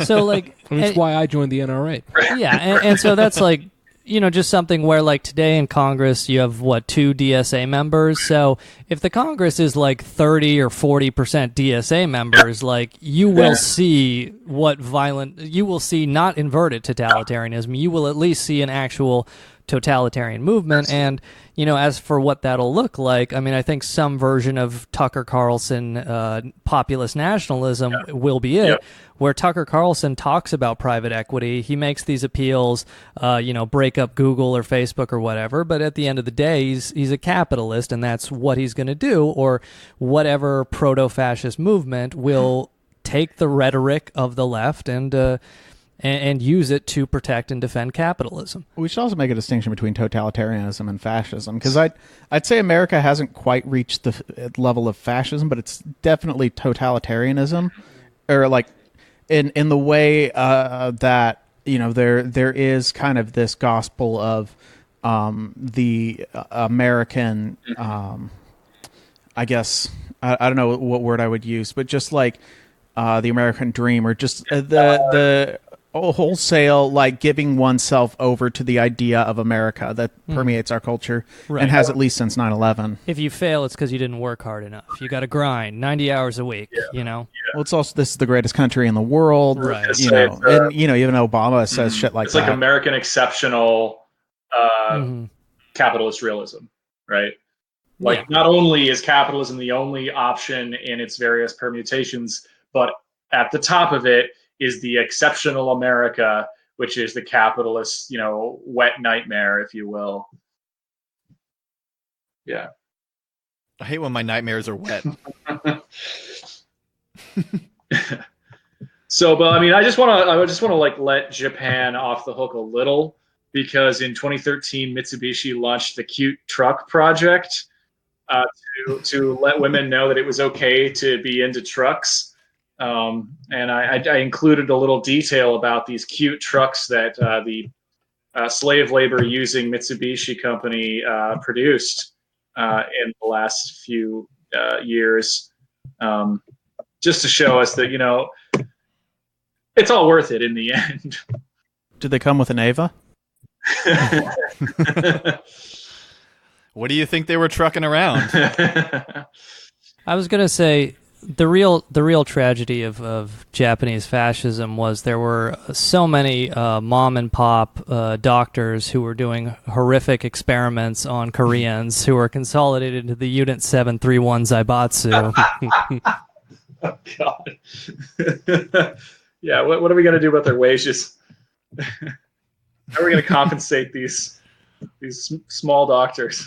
So, like, that's why I joined the NRA. Yeah, and so that's like, just something where, like, today in Congress you have 2 DSA members. So if the Congress is like 30 or 40% DSA members, like, you will see you will see not inverted totalitarianism. You will at least see an actual totalitarian movement. And as for what that'll look like, I think some version of Tucker Carlson populist nationalism will be it, where Tucker Carlson talks about private equity. He makes these appeals, break up Google or Facebook or whatever, but at the end of the day, he's a capitalist, and that's what he's going to do. Or whatever proto-fascist movement will take the rhetoric of the left and use it to protect and defend capitalism. We should also make a distinction between totalitarianism and fascism, because I'd say America hasn't quite reached the level of fascism, but it's definitely totalitarianism, or like in the way that there is kind of this gospel of the American, I guess I don't know what word I would use, but just like the American dream, or just the wholesale, like giving oneself over to the idea of America that permeates our culture and has at least since 9/11. If you fail, it's because you didn't work hard enough. You got to grind 90 hours a week. You know. Well, it's also this is the greatest country in the world, Right. You know, and even Obama says shit like it's that. It's like American exceptional capitalist realism, right? Like, not only is capitalism the only option in its various permutations, but at the top of it is the exceptional America, which is the capitalist, wet nightmare, if you will. Yeah. I hate when my nightmares are wet. So, but I mean, I just want to like let Japan off the hook a little, because in 2013, Mitsubishi launched the Cute Truck Project to let women know that it was okay to be into trucks. And I included a little detail about these cute trucks that the slave labor using Mitsubishi company produced in the last few years, just to show us that, it's all worth it in the end. Did they come with an Ava? What do you think they were trucking around? I was gonna say the real tragedy of Japanese fascism was there were so many mom and pop doctors who were doing horrific experiments on Koreans who were consolidated into the Unit 731 Zaibatsu. Oh God. Yeah, what are we gonna do about their wages? How are we gonna compensate these small doctors?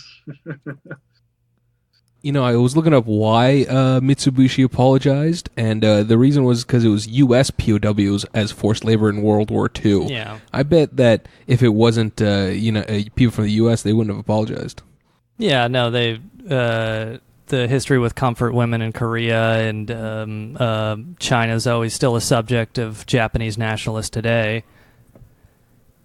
I was looking up why Mitsubishi apologized, and the reason was because it was U.S. POWs as forced labor in World War II. Yeah. I bet that if it wasn't, people from the U.S., they wouldn't have apologized. Yeah, no, they the history with comfort women in Korea and China's always still a subject of Japanese nationalists today.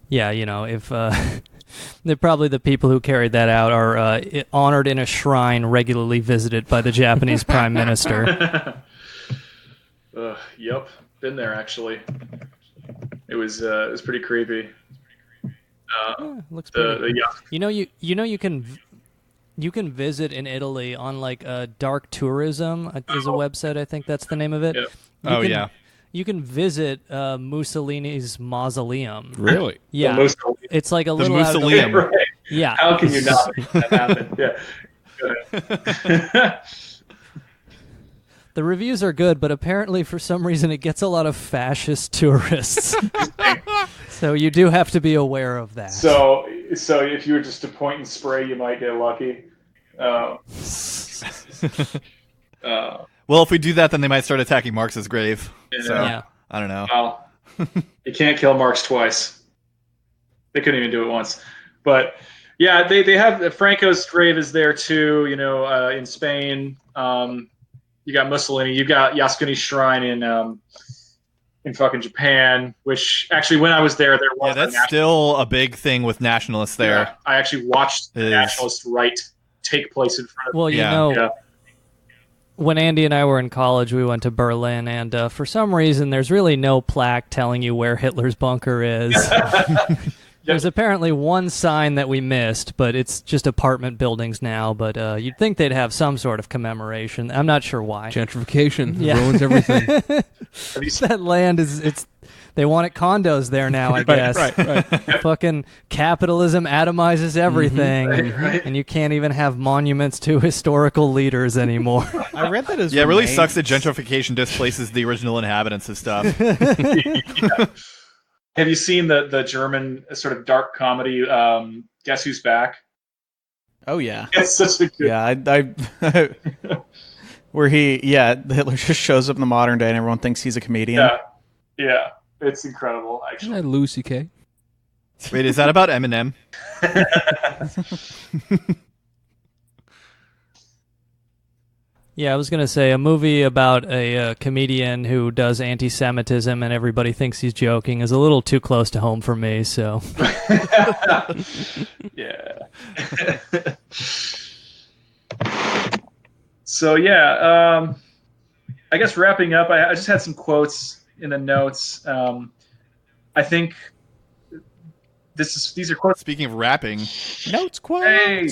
Yeah, if probably the people who carried that out are honored in a shrine regularly visited by the Japanese Prime Minister. Yep, been there actually. It was pretty creepy. Looks pretty. You can visit in Italy on like Dark Tourism is a website. I think that's the name of it. Yeah. You can visit Mussolini's mausoleum. Really? Yeah. It's like a little mausoleum. Right. Yeah. How can you not make that happen? Yeah. Go ahead. The reviews are good, but apparently for some reason it gets a lot of fascist tourists. So you do have to be aware of that. So if you were just to point and spray, you might get lucky. Well, if we do that, then they might start attacking Marx's grave. So, yeah. I don't know. Well, you can't kill Marx twice. They couldn't even do it once. But yeah, they have Franco's grave is there too. In Spain, you got Mussolini. You got Yasukuni's shrine in fucking Japan. Which actually, when I was there was. Yeah, that's still a big thing with nationalists there. Yeah, I actually watched the nationalist right take place in front of. Well, Yeah. When Andy and I were in college, we went to Berlin, and for some reason, there's really no plaque telling you where Hitler's bunker is. There's apparently one sign that we missed, but it's just apartment buildings now. But you'd think they'd have some sort of commemoration. I'm not sure why. Gentrification ruins everything. That land is they want it condos there now, I guess. Right. Fucking capitalism atomizes everything, Right. and you can't even have monuments to historical leaders anymore. I read that as Yeah, it really sucks that gentrification displaces the original inhabitants of stuff. Yeah. Have you seen the German sort of dark comedy, Guess Who's Back? Oh yeah, It's such a good. yeah. I where Hitler just shows up in the modern day and everyone thinks he's a comedian. Yeah, it's incredible. Isn't Actually, that Louis C.K.? Wait, is that about Eminem? Yeah, I was going to say a movie about a comedian who does anti-Semitism and everybody thinks he's joking is a little too close to home for me, so. Yeah. So yeah, I guess wrapping up, I just had some quotes in the notes. I think these are quotes. Speaking of rapping, Notes, quotes. Hey,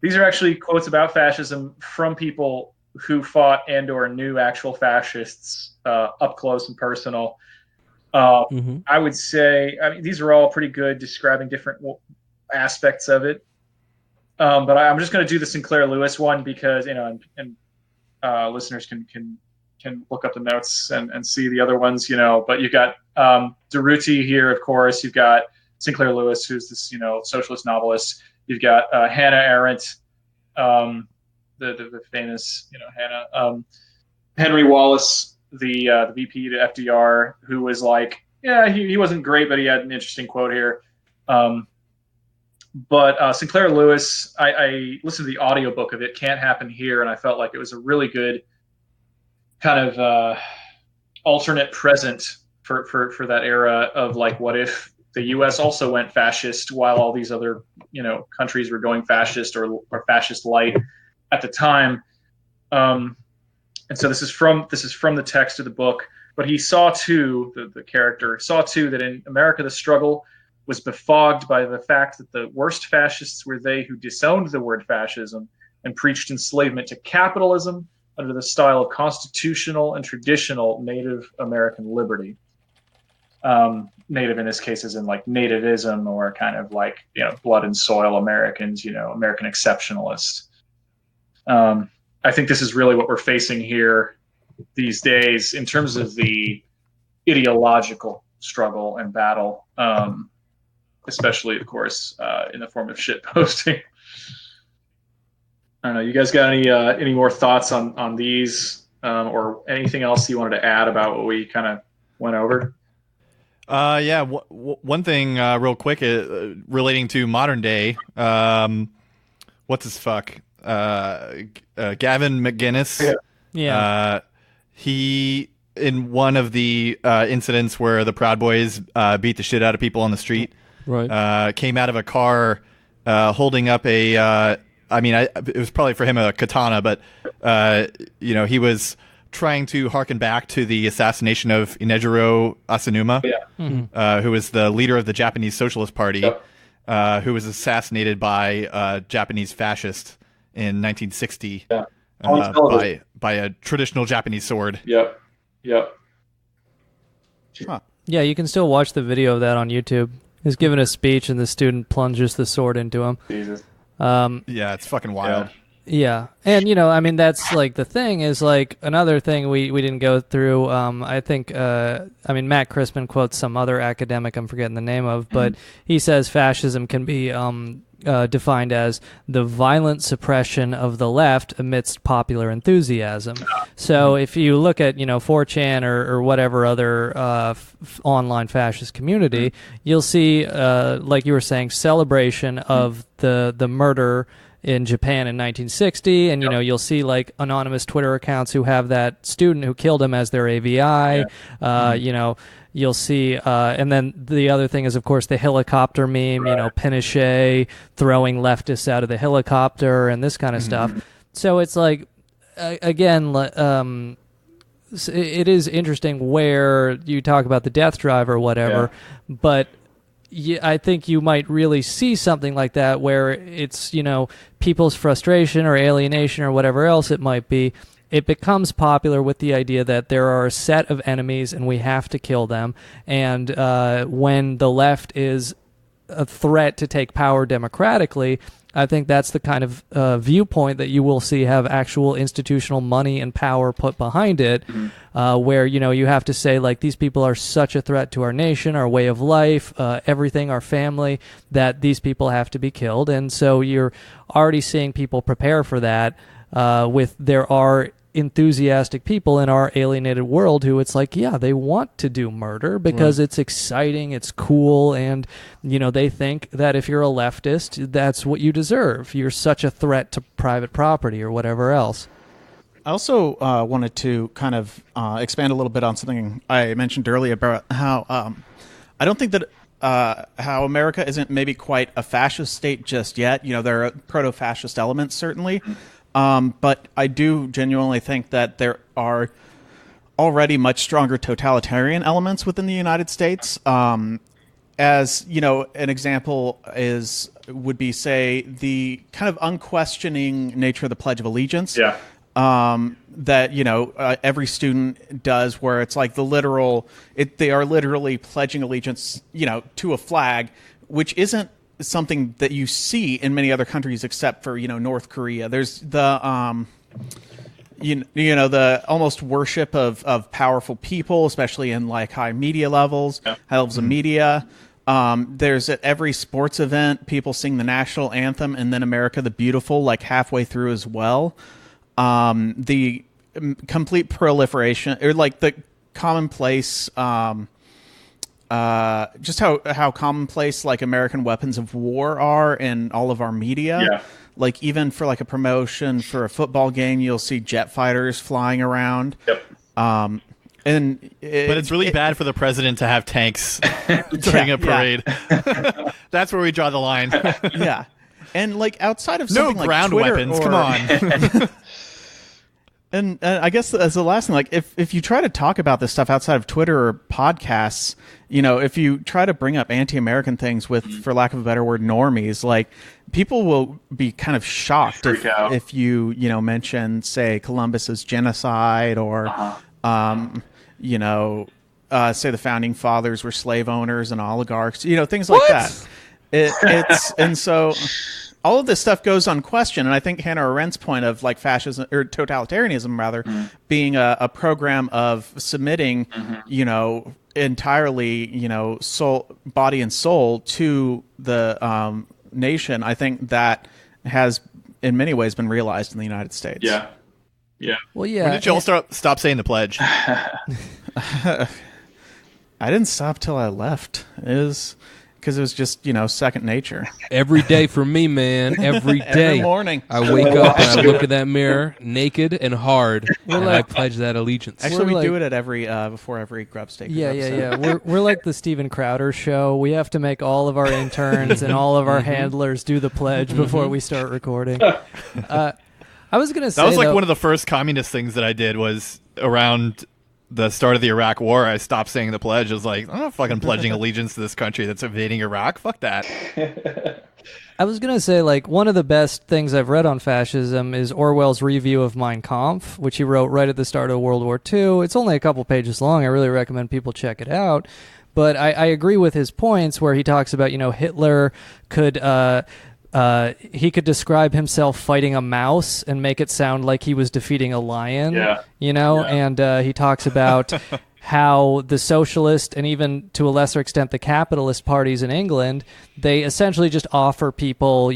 these are actually quotes about fascism from people who fought and/or knew actual fascists up close and personal. I would say, I mean, these are all pretty good, describing different aspects of it. But I'm just going to do the Sinclair Lewis one because and listeners can look up the notes and see the other ones, But you've got Durruti here, of course. You've got Sinclair Lewis, who's this socialist novelist. You've got Hannah Arendt, the famous Hannah. Henry Wallace, the VP to FDR, who was like, he wasn't great, but he had an interesting quote here. But Sinclair Lewis, I listened to the audiobook of it, Can't Happen Here, and I felt like it was a really good kind of alternate present for that era of like, what if the U.S. also went fascist while all these other countries were going fascist or fascist light at the time. And so this is from the text of the book. But he saw too, the character saw too, that in America the struggle was befogged by the fact that the worst fascists were they who disowned the word fascism and preached enslavement to capitalism under the style of constitutional and traditional Native American liberty. Native in this case is in like nativism, or kind of like blood and soil Americans, American exceptionalist. I think this is really what we're facing here these days in terms of the ideological struggle and battle, especially, of course, in the form of shit posting. I don't know. You guys got any more thoughts on these, or anything else you wanted to add about what we kind of went over? One thing real quick relating to modern day. What's his fuck? Gavin McGinnis. Yeah. He, in one of the incidents where the Proud Boys beat the shit out of people on the street, right? Came out of a car holding up a. It was probably for him a katana, but he was trying to harken back to the assassination of Inejiro Asanuma, who was the leader of the Japanese Socialist Party, who was assassinated by a Japanese fascist in 1960 by a traditional Japanese sword. Yep. Huh. Yeah, you can still watch the video of that on YouTube. He's giving a speech, and the student plunges the sword into him. Jesus. Yeah, it's fucking wild. Yeah, and that's like the thing is like another thing we didn't go through. I think Matt Crispin quotes some other academic I'm forgetting the name of, but he says fascism can be defined as the violent suppression of the left amidst popular enthusiasm. So if you look at 4chan or whatever other online fascist community, you'll see like you were saying, celebration of the murder in Japan in 1960, and you'll see like anonymous Twitter accounts who have that student who killed him as their AVI. You'll see, and then the other thing is, of course, the helicopter meme. Pinochet throwing leftists out of the helicopter and this kind of stuff. So it's like, again, it is interesting where you talk about the death drive or whatever, but. I think you might really see something like that where it's, people's frustration or alienation or whatever else it might be. It becomes popular with the idea that there are a set of enemies and we have to kill them. And when the left is a threat to take power democratically, I think that's the kind of viewpoint that you will see have actual institutional money and power put behind it, where, you have to say, like, these people are such a threat to our nation, our way of life, everything, our family, that these people have to be killed. And so you're already seeing people prepare for that there are enthusiastic people in our alienated world who it's like, yeah, they want to do murder because it's exciting, it's cool, and they think that if you're a leftist, that's what you deserve. You're such a threat to private property or whatever else. I also wanted to kind of expand a little bit on something I mentioned earlier about how I don't think that how America isn't maybe quite a fascist state just yet. There are proto-fascist elements, certainly. But I do genuinely think that there are already much stronger totalitarian elements within the United States. As you know, an example would be, say, the kind of unquestioning nature of the Pledge of Allegiance. Yeah. That every student does, where it's like they are literally pledging allegiance, to a flag, which isn't something that you see in many other countries except for North Korea. There's the the almost worship of powerful people, especially in like high media levels, high levels of media. There's at every sports event, people sing the national anthem and then America the Beautiful, like halfway through as well. The complete proliferation, or like the commonplace, just how commonplace like American weapons of war are in all of our media. Yeah. Like even for like a promotion for a football game, you'll see jet fighters flying around. Yep. But it's really bad for the president to have tanks during a parade. Yeah. That's where we draw the line. Yeah. And like outside of no something ground like Twitter weapons, come on. And I guess as the last thing, like if you try to talk about this stuff outside of Twitter or podcasts, if you try to bring up anti-American things with, for lack of a better word, normies, like people will be kind of shocked if you mention, say, Columbus's genocide or, say the founding fathers were slave owners and oligarchs, things like that. And so all of this stuff goes unquestioned, and I think Hannah Arendt's point of like fascism or totalitarianism, rather, being a program of submitting, entirely, soul, body and soul to the nation. I think that has, in many ways, been realized in the United States. Yeah. Yeah. Well, yeah. When did you all stop saying the pledge? I didn't stop till I left. Because it was just, second nature. Every day for me, man. Every day. Every morning. I wake up and I look in that mirror, naked and hard, and I pledge that allegiance. Actually, we do it at before every Grubstakers episode. Yeah. We're like the Steven Crowder show. We have to make all of our interns and all of our handlers do the pledge before we start recording. I was going to say, that was like one of the first communist things that I did was around the start of the Iraq War. I stopped saying the pledge. I was like, I'm not fucking pledging allegiance to this country that's invading Iraq. Fuck that. I was going to say, like, one of the best things I've read on fascism is Orwell's review of Mein Kampf, which he wrote right at the start of World War II. It's only a couple pages long. I really recommend people check it out. But I agree with his points where he talks about, Hitler could... he could describe himself fighting a mouse and make it sound like he was defeating a lion, and he talks about how the socialist and even to a lesser extent the capitalist parties in England, they essentially just offer people,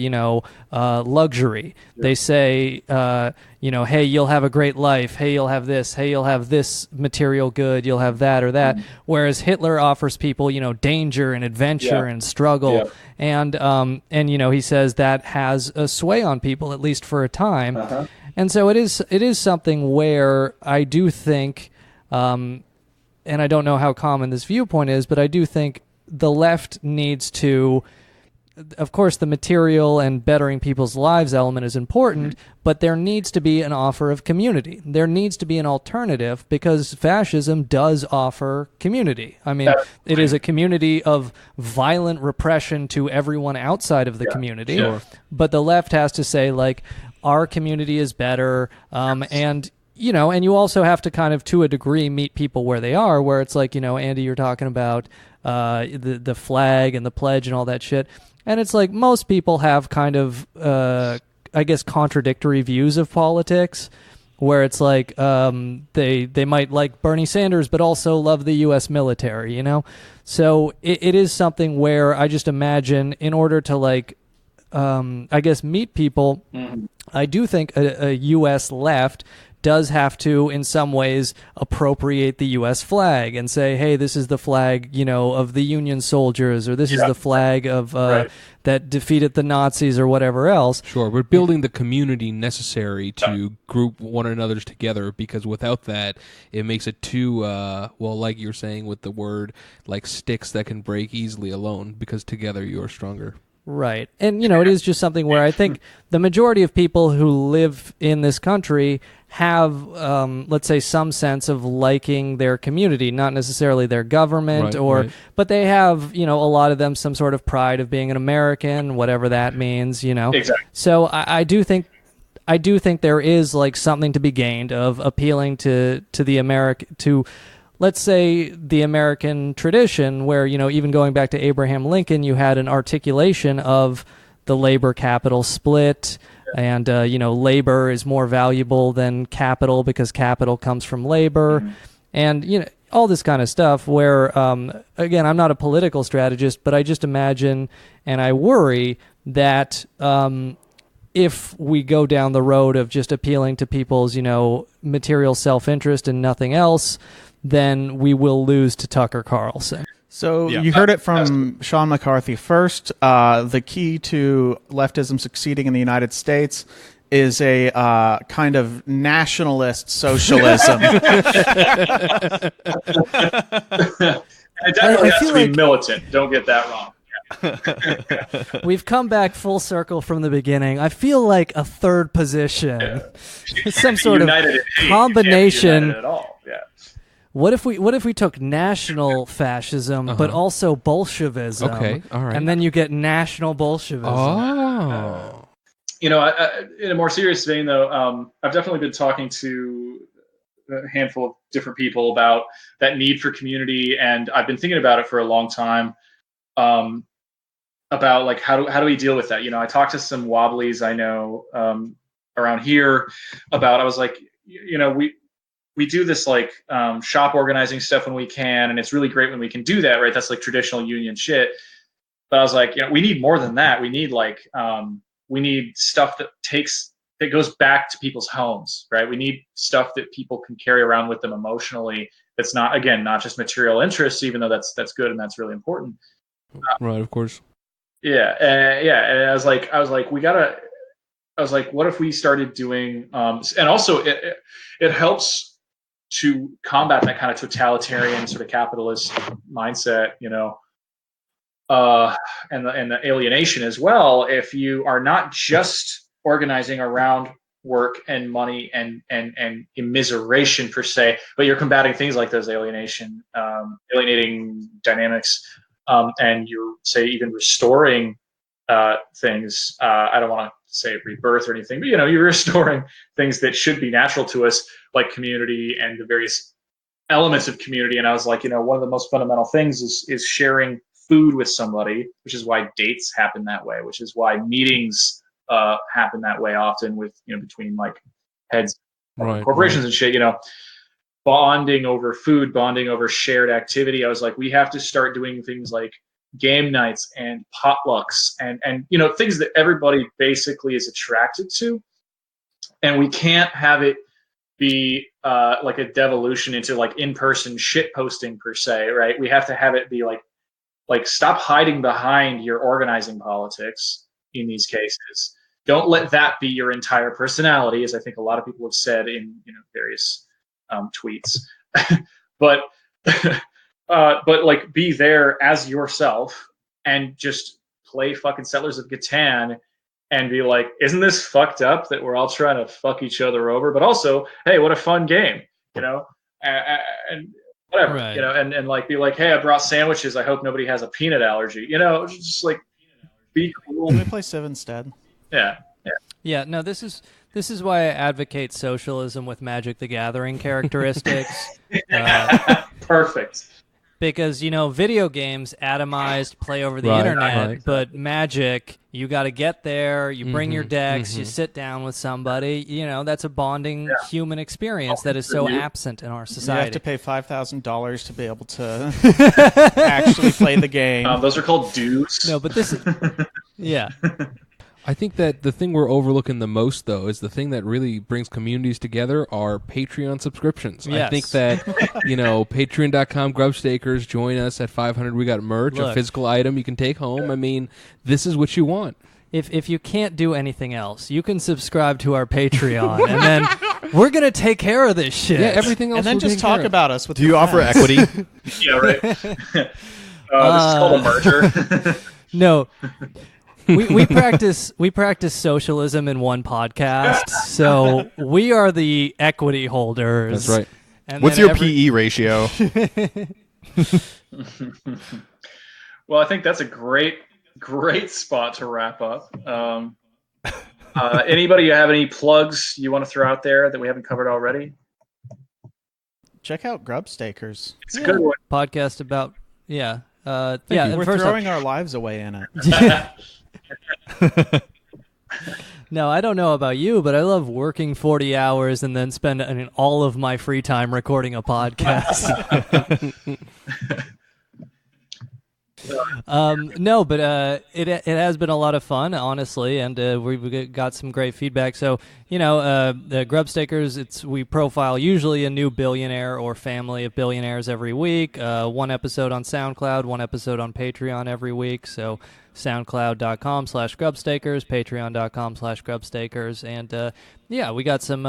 luxury. Yeah. They say, hey, you'll have a great life. Hey, you'll have this. Hey, you'll have this material good. You'll have that or that. Whereas Hitler offers people, danger and adventure and struggle. Yeah. And he says that has a sway on people, at least for a time. And so it is something where I do think, and I don't know how common this viewpoint is, but I do think the left needs to, of course, the material and bettering people's lives element is important, but there needs to be an offer of community. There needs to be an alternative because fascism does offer community. I mean, it is a community of violent repression to everyone outside of the community, but the left has to say, like, our community is better, and you also have to kind of, to a degree, meet people where they are, where it's like, Andy, you're talking about the flag and the pledge and all that shit. And it's like most people have kind of, I guess, contradictory views of politics, where it's like they might like Bernie Sanders but also love the U.S. military, So it is something where I just imagine in order to, like, I guess, meet people, I do think a U.S. left does have to, in some ways, appropriate the U.S. flag and say, hey, this is the flag, of the Union soldiers, or this is the flag of that defeated the Nazis or whatever else. Sure, we're building the community necessary to group one another's together, because without that, it makes it too, like you're saying with the word, like sticks that can break easily alone, because together you are stronger. Right. And, it is just something where I think the majority of people who live in this country have, let's say, some sense of liking their community, not necessarily their government, but they have, a lot of them some sort of pride of being an American, whatever that means, Exactly. So I do think there is like something to be gained of appealing to let's say the American tradition, where even going back to Abraham Lincoln, you had an articulation of the labor capital split. And, labor is more valuable than capital because capital comes from labor. Mm-hmm. And, all this kind of stuff where, again, I'm not a political strategist, but I just imagine and I worry that if we go down the road of just appealing to people's, material self-interest and nothing else, then we will lose to Tucker Carlson. So you heard it from Sean McCarthy first. The key to leftism succeeding in the United States is a kind of nationalist socialism. It definitely has to be militant. Don't get that wrong. We've come back full circle from the beginning. I feel like a third position, some sort of combination. At all. Yeah. What if we took national fascism, but also Bolshevism? Okay, all right. And then you get national Bolshevism. Oh. In a more serious vein, though, I've definitely been talking to a handful of different people about that need for community, and I've been thinking about it for a long time. About like how do we deal with that? I talked to some wobblies I know around here about. I was like, we do this like shop organizing stuff when we can, and it's really great when we can do that, right? That's like traditional union shit. But I was like, we need more than that. We need like we need stuff that goes back to people's homes, right? We need stuff that people can carry around with them emotionally. That's not just material interests, even though that's good and that's really important. Right, of course. Yeah. And I was like, what if we started doing, and also it helps to combat that kind of totalitarian sort of capitalist mindset, and the alienation as well. If you are not just organizing around work and money and immiseration per se, but you're combating things like those alienating dynamics, and you're even restoring things. I don't want to say rebirth or anything, but you're restoring things that should be natural to us, like community and the various elements of community. And I was like, one of the most fundamental things is sharing food with somebody, which is why dates happen that way, which is why meetings happen that way often with between like heads of corporations and shit. Bonding over food, bonding over shared activity. I was like, we have to start doing things like game nights and potlucks and things that everybody basically is attracted to, and we can't have it be like a devolution into like in-person shit posting per se, right? We have to have it be like stop hiding behind your organizing politics in these cases. Don't let that be your entire personality, as I think a lot of people have said in various tweets. but like be there as yourself and just play fucking Settlers of Catan and be like, isn't this fucked up that we're all trying to fuck each other over? But also, hey, what a fun game, and whatever, right. and like be like, hey, I brought sandwiches. I hope nobody has a peanut allergy. Just like be cool. Can we play Civ instead? Yeah. No, this is why I advocate socialism with Magic the Gathering characteristics. Perfect. Because, video games, atomized, play over the internet, but Magic, you got to get there, you bring your decks, you sit down with somebody, that's a bonding human experience that is so absent in our society. You have to pay $5,000 to be able to actually play the game. Those are called dues. No, but this is... Yeah. I think that the thing we're overlooking the most, though, is the thing that really brings communities together are Patreon subscriptions. Yes. I think that, Patreon.com, Grubstakers, join us at 500. We got merch, a physical item you can take home. I mean, this is what you want. If you can't do anything else, you can subscribe to our Patreon, and then we're going to take care of this shit. Yeah, everything else. And then just talk about us with Do you offer equity? Yeah, right. This is called a merger. No. we practice socialism in one podcast, so we are the equity holders. That's right. And What's then your PE ratio? Well, I think that's a great spot to wrap up. Anybody have any plugs you want to throw out there that we haven't covered already? Check out Grubstakers. It's a good one. Podcast about We're first throwing our lives away in it. No, I don't know about you, but I love working 40 hours and then spend all of my free time recording a podcast. No, but it has been a lot of fun, honestly, and we've got some great feedback. So, the Grubstakers, we profile usually a new billionaire or family of billionaires every week. One episode on SoundCloud, one episode on Patreon every week. So SoundCloud.com/Grubstakers, Patreon.com/Grubstakers, and we got some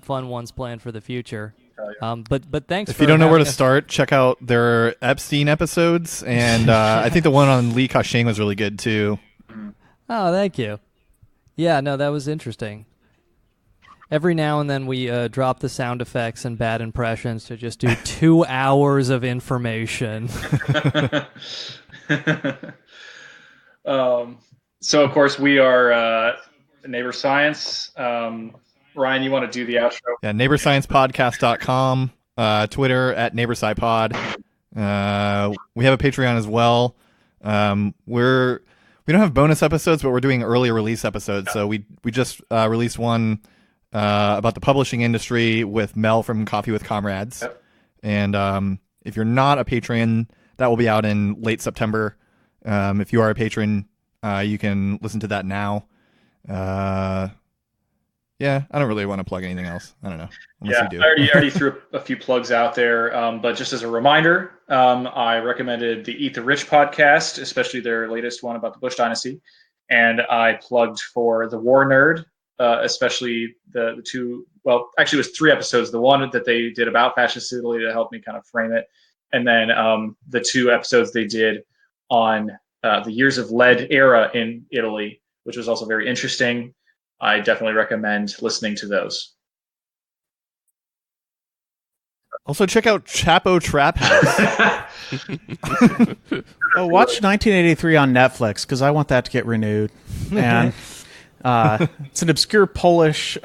fun ones planned for the future. But thanks. If you don't know where to start, check out their Epstein episodes, and I think the one on Li Ka-shing was really good too. Oh, thank you. Yeah, no, that was interesting. Every now and then we drop the sound effects and bad impressions to just do 2 hours of information. So, of course, we are Neighbor Science. Ryan, you want to do the outro? Yeah, neighborsciencepodcast.com, Twitter at neighborscipod. We have a Patreon as well. We don't have bonus episodes, but we're doing early release episodes. So we just released one about the publishing industry with Mel from Coffee with Comrades. Yep. And if you're not a patron, that will be out in late September. If you are a patron, you can listen to that now. Yeah, I don't really want to plug anything else. I don't know. Yeah, I already threw a few plugs out there. But just as a reminder, I recommended the Eat the Rich podcast, especially their latest one about the Bush Dynasty. And I plugged for the War Nerd, especially the two, well, actually it was 3 episodes. The one that they did about fascist Italy to help me kind of frame it. And then the 2 episodes they did on the Years of Lead era in Italy, which was also very interesting. I definitely recommend listening to those. Also, check out Chapo Trap House. Watch 1983 on Netflix, because I want that to get renewed. And it's an obscure Polish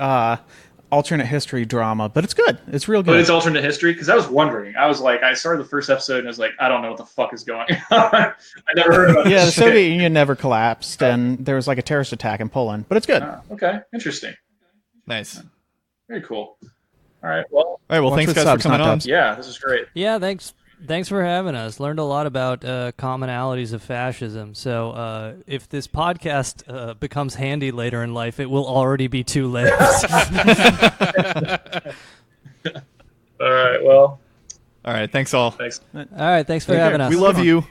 alternate history drama, but it's good. It's real good. But it's alternate history? Because I was wondering. I was like, I started the first episode and I was like, I don't know what the fuck is going on. I never heard about this. Yeah, the Soviet Union never collapsed, and there was like a terrorist attack in Poland, but it's good. Okay, interesting. Nice. Very cool. All right, well, thanks guys for coming on. Yeah, this is great. Yeah, thanks for having us. Learned a lot about commonalities of fascism. So if this podcast becomes handy later in life, it will already be too late. All right, well. All right, thanks all. Thanks. All right, thanks for having us. We love you.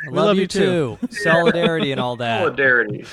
We love you too. Solidarity and all that. Solidarity.